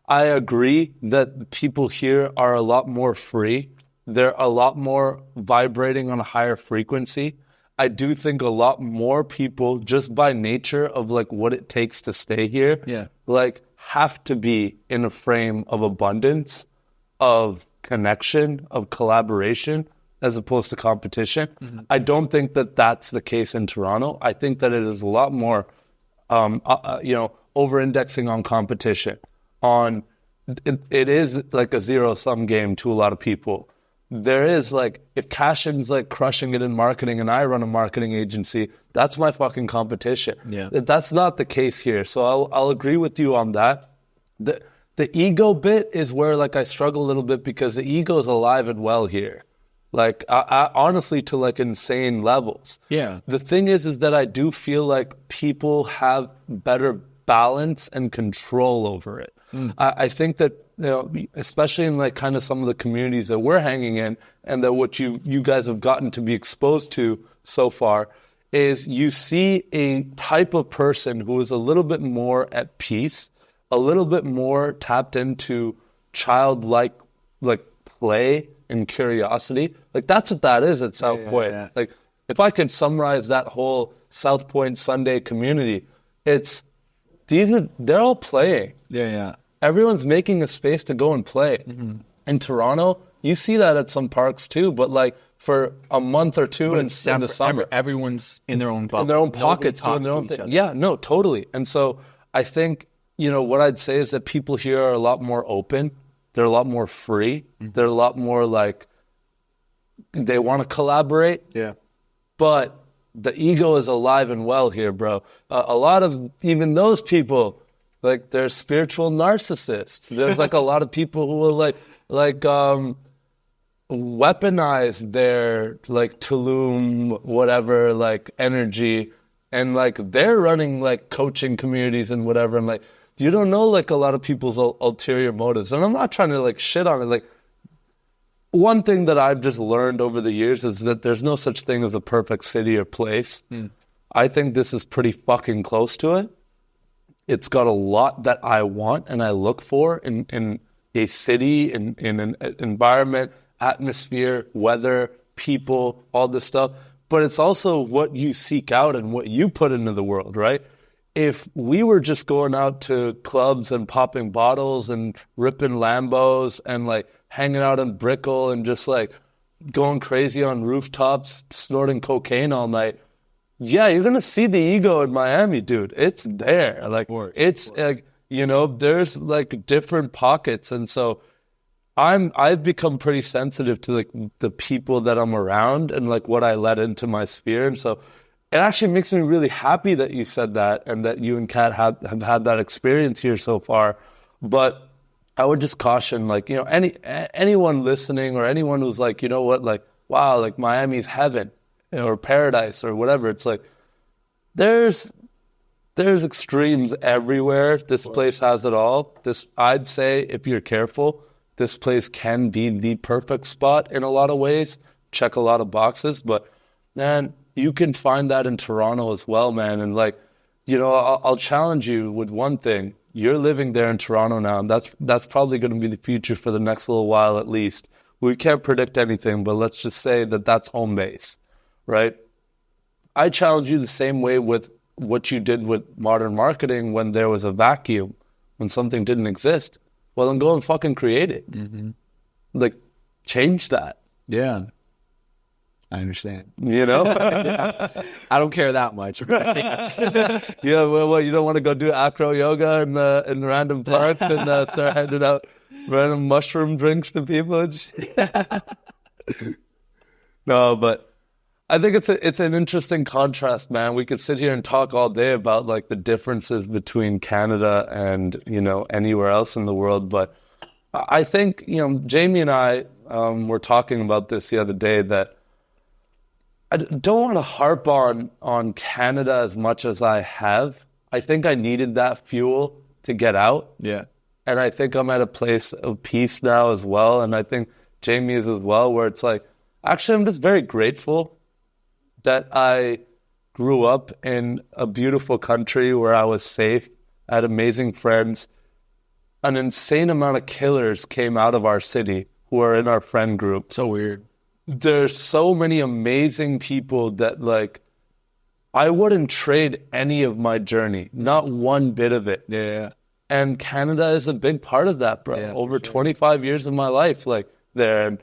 I agree that people here are a lot more free. They're a lot more vibrating on a higher frequency. I do think a lot more people, just by nature of like what it takes to stay here, like have to be in a frame of abundance, of connection, of collaboration, as opposed to competition. Mm-hmm. I don't think that that's the case in Toronto. I think that it is a lot more, over-indexing on competition. It is like a zero-sum game to a lot of people. There is like, if Cashion's like crushing it in marketing and I run a marketing agency, that's my fucking competition. Yeah. That's not the case here. So I'll agree with you on that. The ego bit is where like I struggle a little bit because the ego is alive and well here. Like I honestly, to like insane levels. Yeah. The thing is that I do feel like people have better balance and control over it. I think that, you know, especially in like kind of some of the communities that we're hanging in and that what you guys have gotten to be exposed to so far is you see a type of person who is a little bit more at peace, a little bit more tapped into childlike like play and curiosity. Like that's what that is at South Point. Yeah. Like if I could summarize that whole South Point Sunday community, they're all playing. Yeah. Everyone's making a space to go and play. Mm-hmm. In Toronto, you see that at some parks too, but like for a month or two in the summer, everyone's in their own bubble. In their own pockets doing their own thing. Yeah, no, totally. And so I think, you know, what I'd say is that people here are a lot more open. They're a lot more free. Mm-hmm. They're a lot more like, they want to collaborate. Yeah. But the ego is alive and well here, bro. A lot of even those people, like they're spiritual narcissists. There's like a lot of people who will weaponize their like Tulum, whatever, like energy. And like they're running like coaching communities and whatever. And like, you don't know like a lot of people's ulterior motives. And I'm not trying to like shit on it. Like one thing that I've just learned over the years is that there's no such thing as a perfect city or place. I think this is pretty fucking close to it. It's got a lot that I want and I look for in a city, in an environment, atmosphere, weather, people, all this stuff. But it's also what you seek out and what you put into the world, right? If we were just going out to clubs and popping bottles and ripping Lambos and like hanging out in Brickell and just like going crazy on rooftops, snorting cocaine all night, yeah, you're going to see the ego in Miami, dude. It's there. Like, it's like, you know, there's like different pockets. And so I've become pretty sensitive to like the people that I'm around and like what I let into my sphere. And so it actually makes me really happy that you said that and that you and Kat have had that experience here so far. But I would just caution, like, you know, anyone listening or anyone who's like, you know what, like, wow, like Miami's heaven or paradise or whatever. It's like, there's extremes everywhere. This place has it all. I'd say if you're careful, this place can be the perfect spot in a lot of ways, check a lot of boxes, but man, you can find that in Toronto as well, man. And like, you know, I'll challenge you with one thing. You're living there in Toronto now, and that's probably going to be the future for the next little while at least. We can't predict anything, but let's just say that that's home base, right? I challenge you the same way with what you did with modern marketing when there was a vacuum, when something didn't exist. Well, then go and fucking create it. Mm-hmm. Like, change that. Yeah. I understand. You know? I don't care that much. Right? Yeah, well, you don't want to go do acro yoga in random parks and start handing out random mushroom drinks to people? No, but I think it's an interesting contrast, man. We could sit here and talk all day about like the differences between Canada and, you know, anywhere else in the world. But I think, you know, Jamie and I were talking about this the other day, that I don't want to harp on Canada as much as I have. I think I needed that fuel to get out. Yeah. And I think I'm at a place of peace now as well. And I think Jamie is as well, where it's like, actually, I'm just very grateful that I grew up in a beautiful country where I was safe, I had amazing friends. An insane amount of killers came out of our city who are in our friend group. So weird. There's so many amazing people that, like, I wouldn't trade any of my journey, not one bit of it. Yeah. And Canada is a big part of that, bro. Yeah, Over 25 years of my life, like, there. And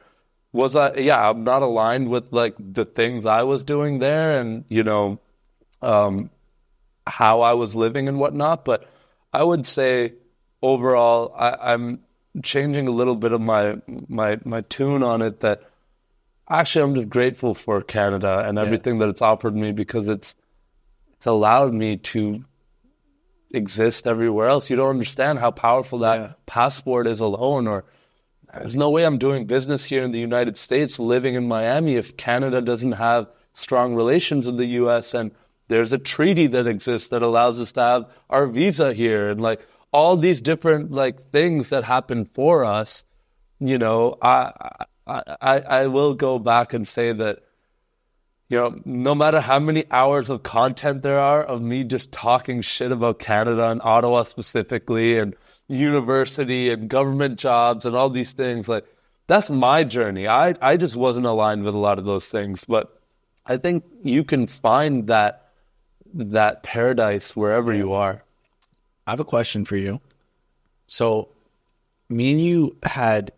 I'm not aligned with, like, the things I was doing there and, how I was living and whatnot. But I would say overall, I'm changing a little bit of my tune on it, that actually I'm just grateful for Canada and everything that it's offered me, because it's allowed me to exist everywhere else. You don't understand how powerful that passport is alone, or there's no way I'm doing business here in the United States living in Miami if Canada doesn't have strong relations with the US, and there's a treaty that exists that allows us to have our visa here, and like all these different like things that happen for us. I will go back and say that, no matter how many hours of content there are of me just talking shit about Canada and Ottawa specifically and university and government jobs and all these things, like, that's my journey. I just wasn't aligned with a lot of those things, but I think you can find that paradise wherever you are. I have a question for you. So me and you had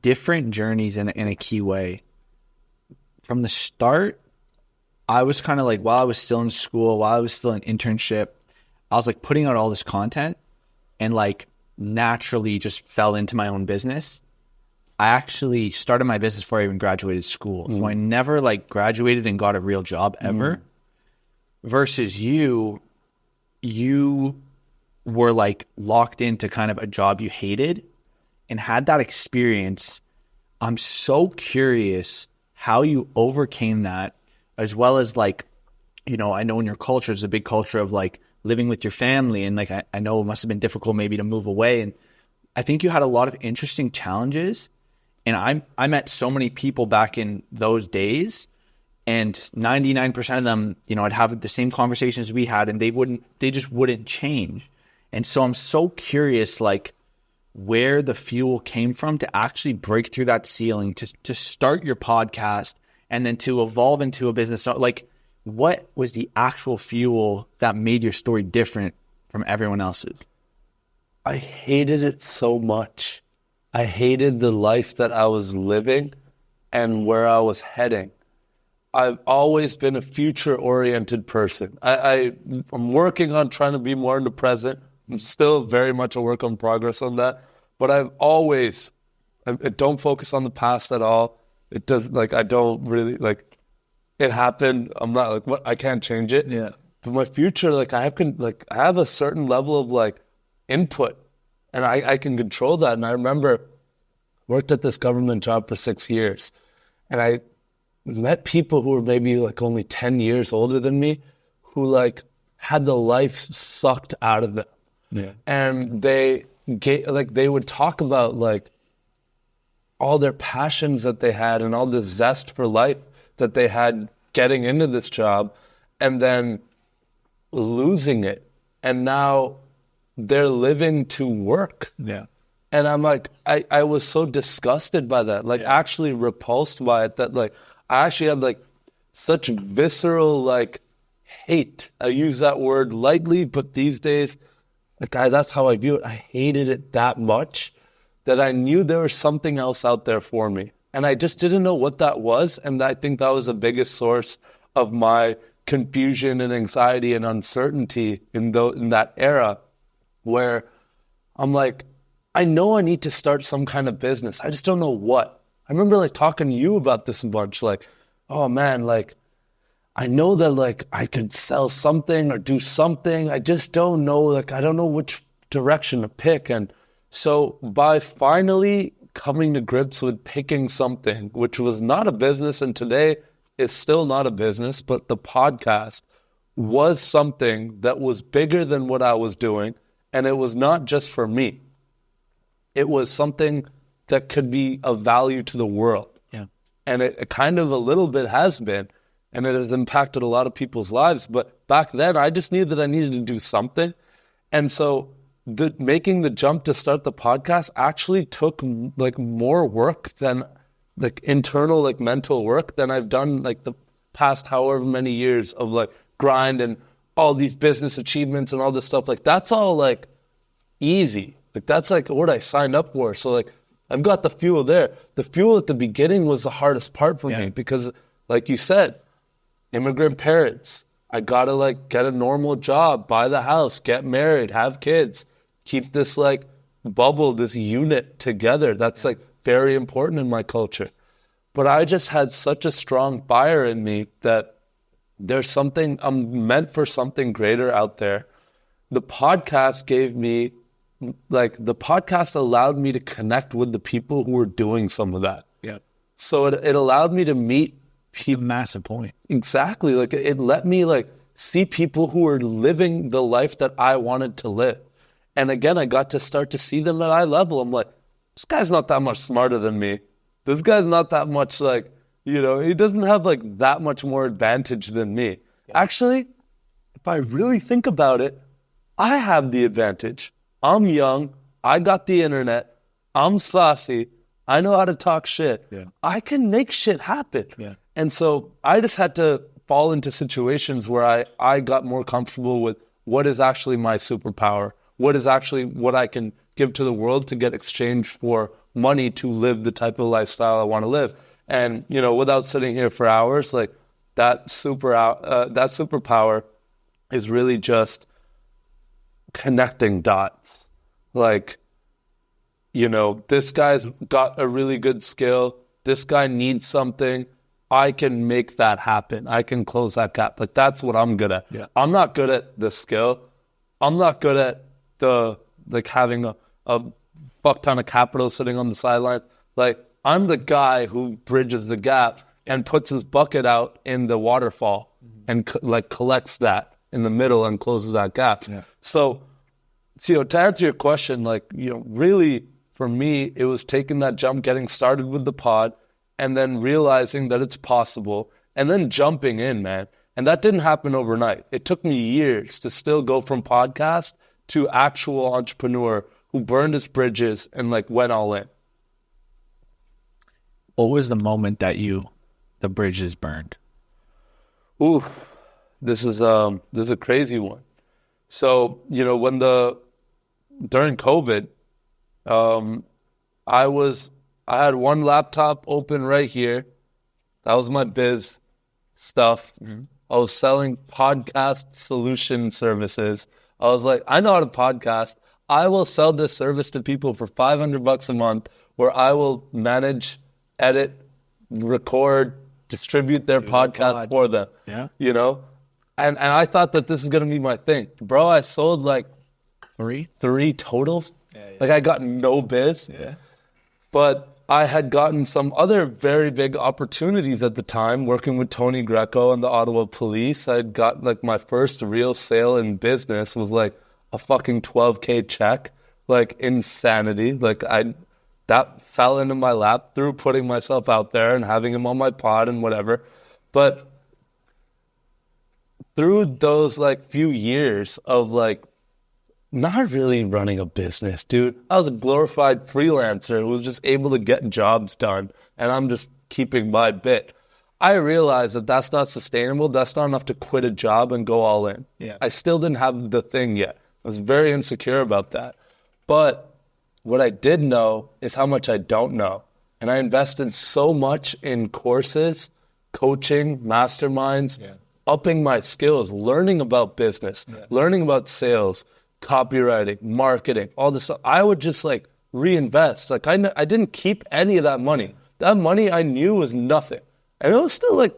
different journeys in a key way. From the start, I was kind of like, while I was still in school, while I was still in internship, I was like putting out all this content and like naturally just fell into my own business. I actually started my business before I even graduated school. So I never like graduated and got a real job ever. Versus you were like locked into kind of a job you hated and had that experience. I'm so curious how you overcame that, as well as like, I know in your culture, there's a big culture of like living with your family. And like, I know it must have been difficult maybe to move away. And I think you had a lot of interesting challenges. And I met so many people back in those days, and 99% of them, I'd have the same conversations we had, and they just wouldn't change. And so I'm so curious, like, where the fuel came from to actually break through that ceiling, to start your podcast, and then to evolve into a business. Like, what was the actual fuel that made your story different from everyone else's? I hated it so much. I hated the life that I was living and where I was heading. I've always been a future-oriented person. I'm working on trying to be more in the present. I'm still very much a work in progress on that. But I don't focus on the past at all. It does, like, I don't really, like, it happened. I'm not like, what, I can't change it. Yeah. But my future, like, I have a certain level of like input, and I can control that. And I remember worked at this government job for 6 years, and I met people who were maybe like only 10 years older than me, who like had the life sucked out of them. Yeah. And they would talk about like all their passions that they had and all the zest for life that they had getting into this job, and then losing it. And now they're living to work. Yeah. And I'm like, I was so disgusted by that, like actually repulsed by it, that like I actually had like such visceral like hate. I use that word lightly, but these days, like, that's how I view it. I hated it that much that I knew there was something else out there for me. And I just didn't know what that was. And I think that was the biggest source of my confusion and anxiety and uncertainty in that era, where I'm like, I know I need to start some kind of business. I just don't know what. I remember like talking to you about this a bunch, like, oh man, like, I know that like I could sell something or do something. I just don't know, like, I don't know which direction to pick. And so by finally coming to grips with picking something, which was not a business, and today is still not a business, but the podcast was something that was bigger than what I was doing. And it was not just for me. It was something that could be of value to the world. Yeah. And it kind of a little bit has been, and it has impacted a lot of people's lives. But back then, I just knew that I needed to do something. And so making the jump to start the podcast actually took like more work than like internal, like mental work than I've done like the past however many years of like grind and all these business achievements and all this stuff. Like that's all like easy. Like that's like what I signed up for. So like I've got the fuel there. The fuel at the beginning was the hardest part for me because like you said, immigrant parents, I gotta like get a normal job, buy the house, get married, have kids, keep this like bubble, this unit together. That's like very important in my culture. But I just had such a strong fire in me that there's something, I'm meant for something greater out there. The podcast gave me, like, the podcast allowed me to connect with the people who were doing some of that. Yeah. So it allowed me to meet people. Massive point. Exactly. Like, it let me, like, see people who were living the life that I wanted to live. And again, I got to start to see them at eye level. I'm like, this guy's not that much smarter than me. This guy's not that much, like, you know, he doesn't have like that much more advantage than me. Yeah. Actually, if I really think about it, I have the advantage. I'm young. I got the internet. I'm saucy. I know how to talk shit. Yeah. I can make shit happen. Yeah. And so I just had to fall into situations where I got more comfortable with what is actually my superpower, what is actually what I can give to the world to get exchanged for money to live the type of lifestyle I want to live. And, you know, without sitting here for hours, like that superpower is really just connecting dots. Like, you know, this guy's got a really good skill. This guy needs something. I can make that happen. I can close that gap. Like, that's what I'm good at. Yeah. I'm not good at the skill. I'm not good at having a fuck ton of capital sitting on the sideline. Like, I'm the guy who bridges the gap and puts his bucket out in the waterfall and collects that in the middle and closes that gap. Yeah. So, you know, to answer your question, like, you know, really for me, it was taking that jump, getting started with the pod, and then realizing that it's possible, and then jumping in, man. And that didn't happen overnight. It took me years to still go from podcast to actual entrepreneur who burned his bridges and like went all in. What was the moment that the bridges burned? Ooh, this is a crazy one. So, you know, during COVID, I had one laptop open right here. That was my biz stuff. Mm-hmm. I was selling podcast solution services. I was like, I know how to podcast. I will sell this service to people for $500 a month where I will manage, edit, record, distribute their podcast for them. Yeah. You know? And I thought that this is going to be my thing. Bro, I sold like three total. Yeah. Like I got no biz. Yeah. But I had gotten some other very big opportunities at the time working with Tony Greco and the Ottawa Police. I'd got like my first real sale in business was like a fucking $12K check. Like insanity. Like that fell into my lap through putting myself out there and having him on my pod and whatever. But through those like few years of like not really running a business, dude. I was a glorified freelancer who was just able to get jobs done, and I'm just keeping my bit. I realized that that's not sustainable. That's not enough to quit a job and go all in. Yeah. I still didn't have the thing yet. I was very insecure about that. But what I did know is how much I don't know. And I invested so much in courses, coaching, masterminds, upping my skills, learning about business, learning about sales, copywriting, marketing, all this stuff. I would just like reinvest. Like I didn't keep any of that money. That money I knew was nothing. And it was still like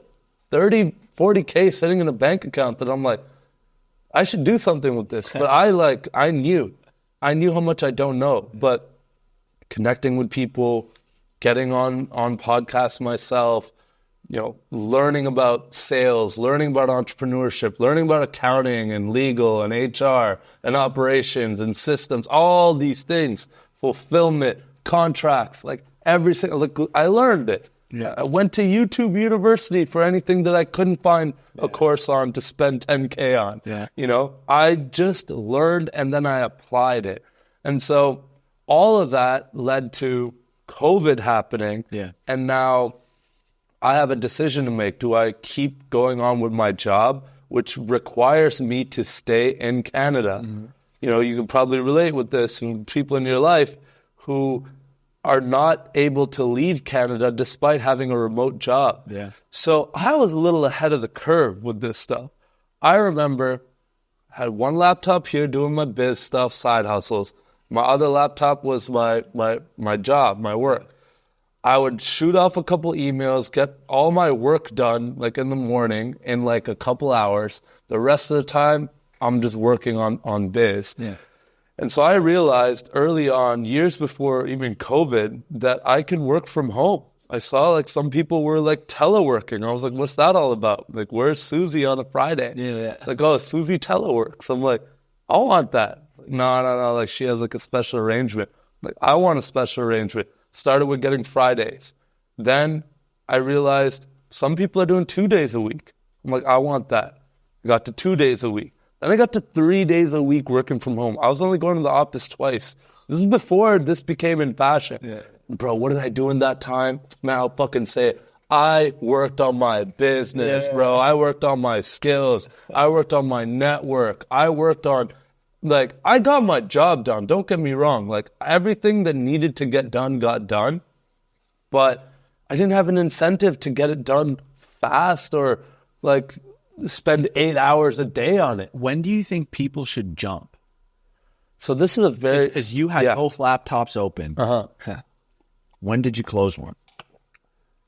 30, 40K sitting in a bank account that I'm like, I should do something with this. But I knew how much I don't know. But connecting with people, getting on podcasts myself, learning about sales, learning about entrepreneurship, learning about accounting and legal and HR and operations and systems, all these things, fulfillment, contracts, like every single, like I learned it. Yeah. I went to YouTube University for anything that I couldn't find a course on to spend $10K on. Yeah. I just learned and then I applied it. And so all of that led to COVID happening. Yeah. And now I have a decision to make. Do I keep going on with my job, which requires me to stay in Canada? Mm-hmm. You can probably relate with this, and people in your life who are not able to leave Canada despite having a remote job. Yeah. So I was a little ahead of the curve with this stuff. I remember I had one laptop here doing my biz stuff, side hustles. My other laptop was my job, my work. I would shoot off a couple emails, get all my work done, like in the morning, in like a couple hours. The rest of the time, I'm just working on biz. Yeah. And so I realized early on, years before even COVID, that I could work from home. I saw like some people were like teleworking. I was like, what's that all about? Like, where's Susie on a Friday? Yeah. It's like, oh, Susie teleworks. I'm like, I want that. Like, no. Like she has like a special arrangement. Like, I want a special arrangement. Started with getting Fridays. Then I realized some people are doing 2 days a week. I'm like, I want that. I got to 2 days a week. Then I got to 3 days a week working from home. I was only going to the office twice. This is before this became in fashion. Yeah. Bro, what did I do in that time? Man, I'll fucking say it. I worked on my business, bro. I worked on my skills. I worked on my network. I worked on, like, I got my job done. Don't get me wrong. Like, everything that needed to get done got done. But I didn't have an incentive to get it done fast or, like, spend 8 hours a day on it. When do you think people should jump? So this is a very... Because you had both laptops open. Uh-huh. When did you close one?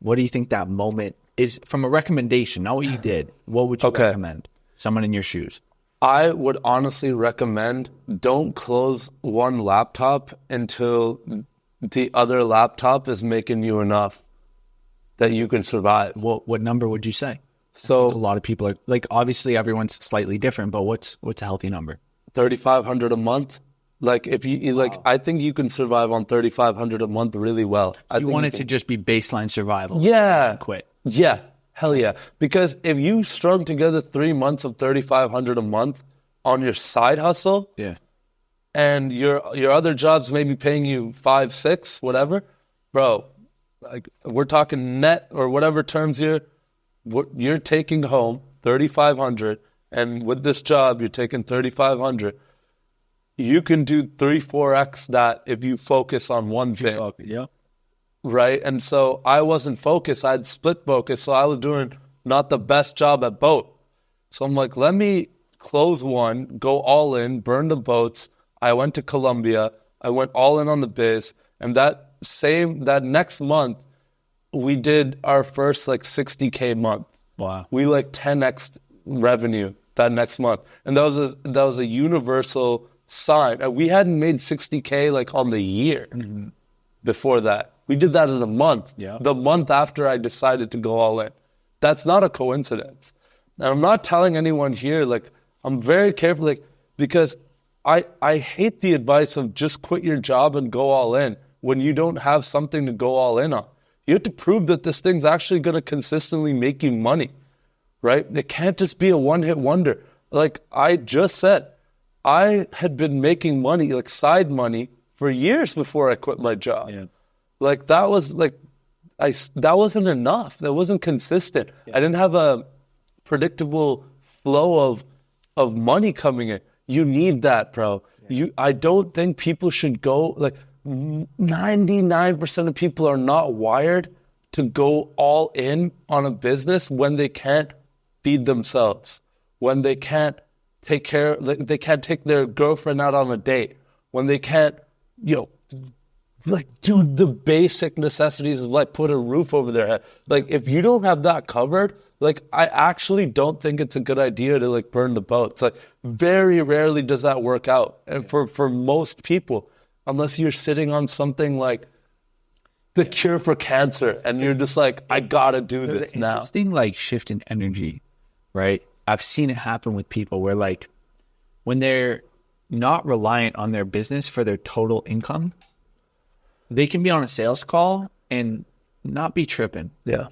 What do you think that moment is from a recommendation, not what you did? What would you recommend? Someone in your shoes. I would honestly recommend don't close one laptop until the other laptop is making you enough that you can survive. What number would you say? So A lot of people are like, obviously everyone's slightly different, but what's a healthy number? $3,500 a month. Like if you like, I think you can survive on $3,500 a month really well. You want it to just be baseline survival. Yeah. Quit. Yeah. Hell yeah. Because if you strung together 3 months of $3,500 a month on your side hustle, Yeah. and your other jobs may be paying you 5, 6, whatever, bro, like we're talking net or whatever terms here, you're taking home $3,500, and with this job you're taking $3,500. You can do 3-4x that if you focus on one thing. Yeah. Right? And so I wasn't focused. I had split focus. So I was doing not the best job at both. So I'm like, let me close one, go all in, burn the boats. I went to Colombia. I went all in on the biz. And that next month, we did our first like $60K month. Wow. We like 10x revenue that next month. And that was a universal sign. We hadn't made $60K like on the year before that. We did that in a month. Yeah. The month after I decided to go all in. That's not a coincidence. And I'm not telling anyone here, like, I'm very careful, like, because I hate the advice of just quit your job and go all in when you don't have something to go all in on. You have to prove that this thing's actually going to consistently make you money, right? It can't just be a one-hit wonder. Like I just said, I had been making money, like side money, for years before I quit my job. Yeah. Like that was like, that wasn't enough. That wasn't consistent. Yeah. I didn't have a predictable flow of money coming in. You need that, bro. Yeah. I don't think people should go, like 99% of people are not wired to go all in on a business when they can't feed themselves, when they can't take care, they can't take their girlfriend out on a date, when they can't, like do the basic necessities of like put a roof over their head. Like if you don't have that covered, like I actually don't think it's a good idea to like burn the boats. Like very rarely does that work out. And for most people, unless you're sitting on something like the cure for cancer, and you're just like, I gotta do this now. Interesting, like shift in energy, right? I've seen it happen with people where like when they're not reliant on their business for their total income, they can be on a sales call and not be tripping. Yeah.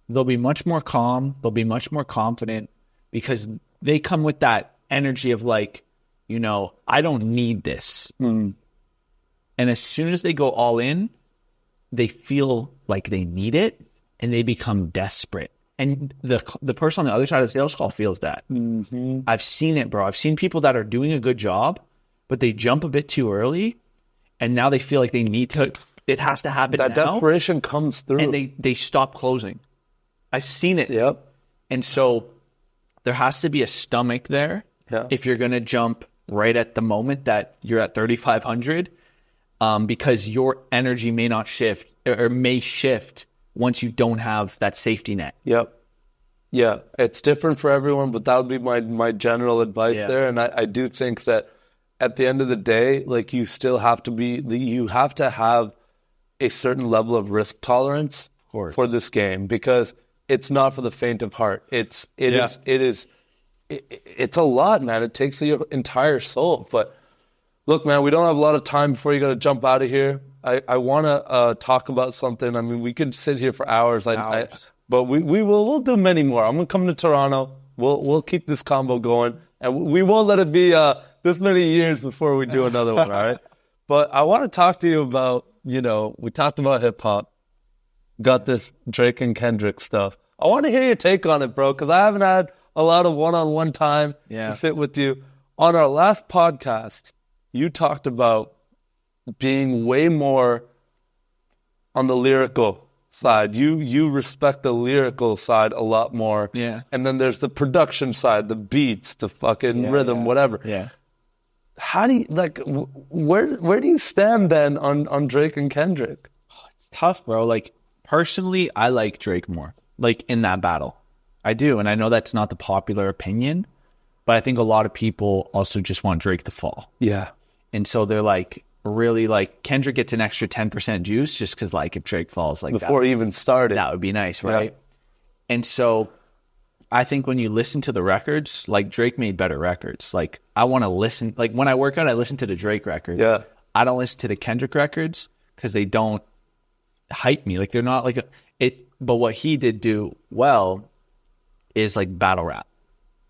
They'll be much more calm. They'll be much more confident because they come with that energy of like, you know, I don't need this. And as soon as they go all in, they feel like they need it and they become desperate. And the person on the other side of the sales call feels that. I've seen it, bro. I've seen people that are doing a good job, but they jump a bit too early. And now they feel like they need to, it has to happen That now. desperation comes through. And they stop closing. I've seen it. Yep. And so there has to be a stomach there. Yeah. If you're going to jump right at the moment that you're at 3,500, because your energy may not shift or may shift once you don't have that safety net. Yep. Yeah. It's different for everyone, but that would be my general advice there. And I do think that at the end of the day, like you still have to you have to have a certain level of risk tolerance for this game, because it's not for the faint of heart. It's a lot, man. It takes your entire soul. But look, man, we don't have a lot of time before you got to jump out of here. I want to talk about something. I mean, we could sit here for hours. But we'll do many more. I'm gonna come to Toronto. We'll keep this combo going, and we won't let it be this many years before we do another one. All right. But I want to talk to you about, you know, we talked about hip hop, got this Drake and Kendrick stuff. I want to hear your take on it, bro, because I haven't had a lot of one-on-one time to sit with you. On our last podcast, you talked about being way more on the lyrical side. You respect the lyrical side a lot more. Yeah. And then there's the production side, the beats, the fucking rhythm, whatever. Yeah. How do you, like, where do you stand then on Drake and Kendrick? It's tough, bro. Like, personally, I like Drake more, like, in that battle. I do. And I know that's not the popular opinion, but I think a lot of people also just want Drake to fall. Yeah. And so they're like, really, like, Kendrick gets an extra 10% juice just because, like, if Drake falls, like, before he even started, that would be nice, right? Yeah. And so I think when you listen to the records, like, Drake made better records. Like, I want to listen, like, when I work out, I listen to the Drake records. Yeah. I don't listen to the Kendrick records because they don't hype me. Like, they're not like it. But what he did do well is like battle rap.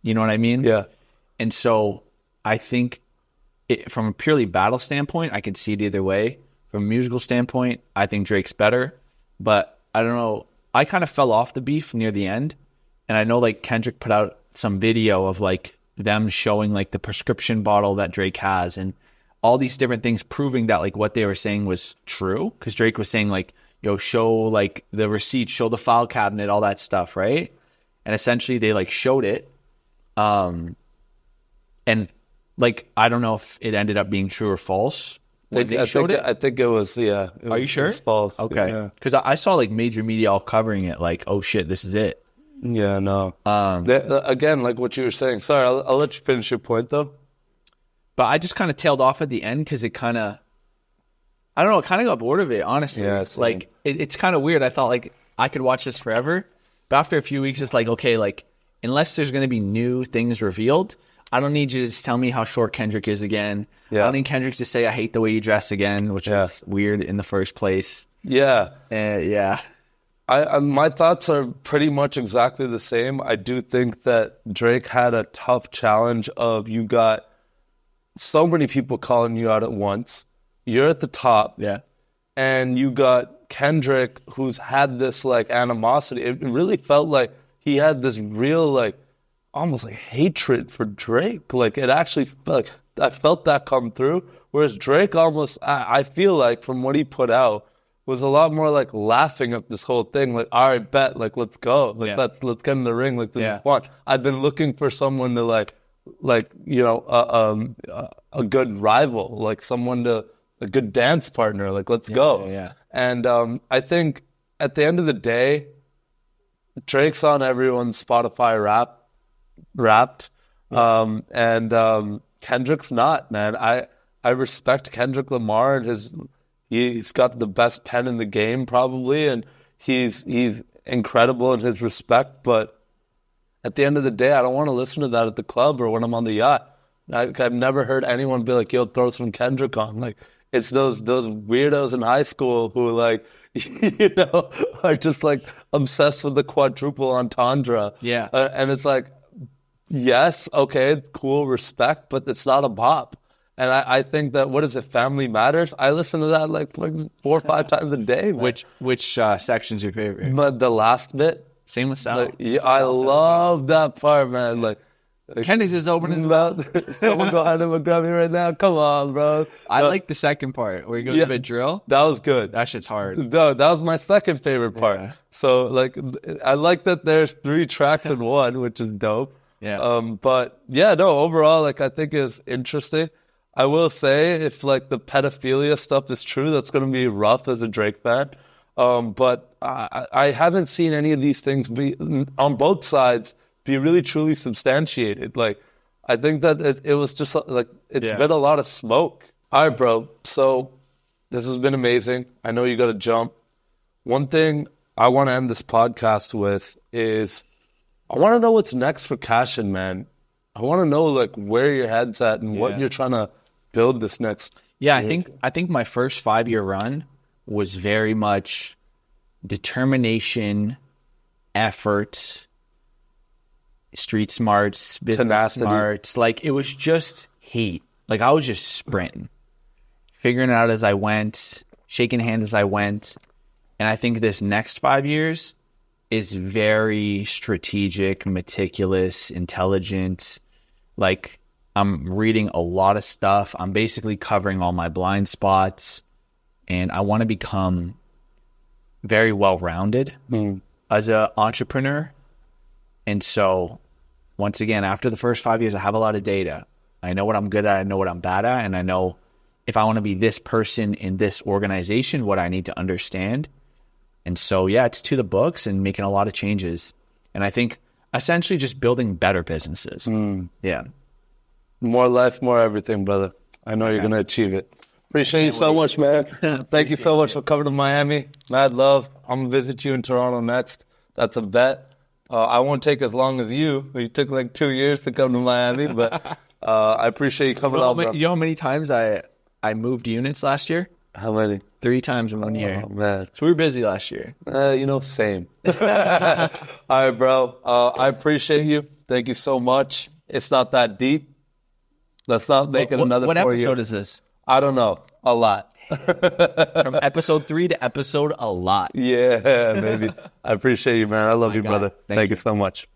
You know what I mean? Yeah. And so I think from a purely battle standpoint, I can see it either way. From a musical standpoint, I think Drake's better. But I don't know. I kind of fell off the beef near the end. And I know like Kendrick put out some video of like them showing like the prescription bottle that Drake has and all these different things proving that like what they were saying was true. Because Drake was saying like, yo, show like the receipt, show the file cabinet, all that stuff, right? And essentially they like showed it. And like, I don't know if it ended up being true or false. I think it was, yeah. Are you sure? It was false. Okay. Because I saw like major media all covering it like, oh shit, this is it. Yeah, no. Again, like what you were saying. Sorry, I'll let you finish your point though. But I just kind of tailed off at the end because it kind of, I don't know, I kind of got bored of it, honestly. Yeah, like, it's kind of weird. I thought like I could watch this forever. But after a few weeks, it's like, okay, like, unless there's going to be new things revealed, I don't need you to just tell me how short Kendrick is again. Yeah. I don't need Kendrick to say, I hate the way you dress again, which is weird in the first place. Yeah. Yeah. My thoughts are pretty much exactly the same. I do think that Drake had a tough challenge of you got so many people calling you out at once. You're at the top. Yeah. And you got Kendrick, who's had this like animosity. It really felt like he had this real like almost like hatred for Drake. Like it actually felt like I felt that come through. Whereas Drake almost, I feel like from what he put out, was a lot more like laughing at this whole thing. Like, all right, bet, like let's go, like let's get in the ring, like this is fun. I've been looking for someone to like you know a good rival, like someone to a good dance partner. Like let's go. Yeah. And I think at the end of the day, Drake's on everyone's Spotify Wrapped, and Kendrick's not. Man, I respect Kendrick Lamar and He's got the best pen in the game probably, and he's incredible in his respect. But at the end of the day, I don't want to listen to that at the club or when I'm on the yacht. I've never heard anyone be like, yo, throw some Kendrick on. Like, it's those weirdos in high school who, like, you know, are just, like, obsessed with the quadruple entendre. Yeah. And it's like, yes, okay, cool, respect, but it's not a bop. And I think that, what is it, Family Matters? I listen to that, like 4 or 5 times a day, man. Which section's your favorite? But the last bit. Same with Sal. Like, yeah, I love that part, man. Like, Kenny just opened his mouth. Someone go ahead and grab me right now. Come on, bro. I like the second part where he goes to a drill. That was good. That shit's hard. No, that was my second favorite part. Yeah. So, like, I like that there's 3 tracks in one, which is dope. Yeah. But yeah, no, overall, like, I think is interesting. I will say, if like the pedophilia stuff is true, that's going to be rough as a Drake fan. But I haven't seen any of these things be on both sides be really truly substantiated. Like, I think that it was just like it's been a lot of smoke. All right, bro. So this has been amazing. I know you got to jump. One thing I want to end this podcast with is I want to know what's next for Cashion, man. I want to know like where your head's at and what you're trying to build this next. Yeah, I think my first 5-year run was very much determination, effort, street smarts, business tenacity. smarts. Like, it was just heat. Like, I was just sprinting, figuring it out as I went, shaking hands as I went. And I think this next 5 years is very strategic, meticulous, intelligent. Like, I'm reading a lot of stuff. I'm basically covering all my blind spots. And I want to become very well-rounded as an entrepreneur. And so, once again, after the first 5 years, I have a lot of data. I know what I'm good at. I know what I'm bad at. And I know if I want to be this person in this organization, what I need to understand. And so, yeah, it's to the books and making a lot of changes. And I think essentially just building better businesses. Yeah. More life, more everything, brother. I know you're going to achieve it. Appreciate you so much, man. Thank you so much for coming to Miami. Mad love. I'm going to visit you in Toronto next. That's a bet. I won't take as long as you. You took like 2 years to come to Miami, but I appreciate you coming out, bro. You know how many times I moved units last year? How many? 3 times in 1 year. Oh, man. So we were busy last year. Same. All right, bro. I appreciate you. Thank you so much. It's not that deep. Let's not make it another 4 years. What episode is this? I don't know. A lot. From episode 3 to episode a lot. Yeah, maybe. I appreciate you, man. I love you, brother. Thank you so much.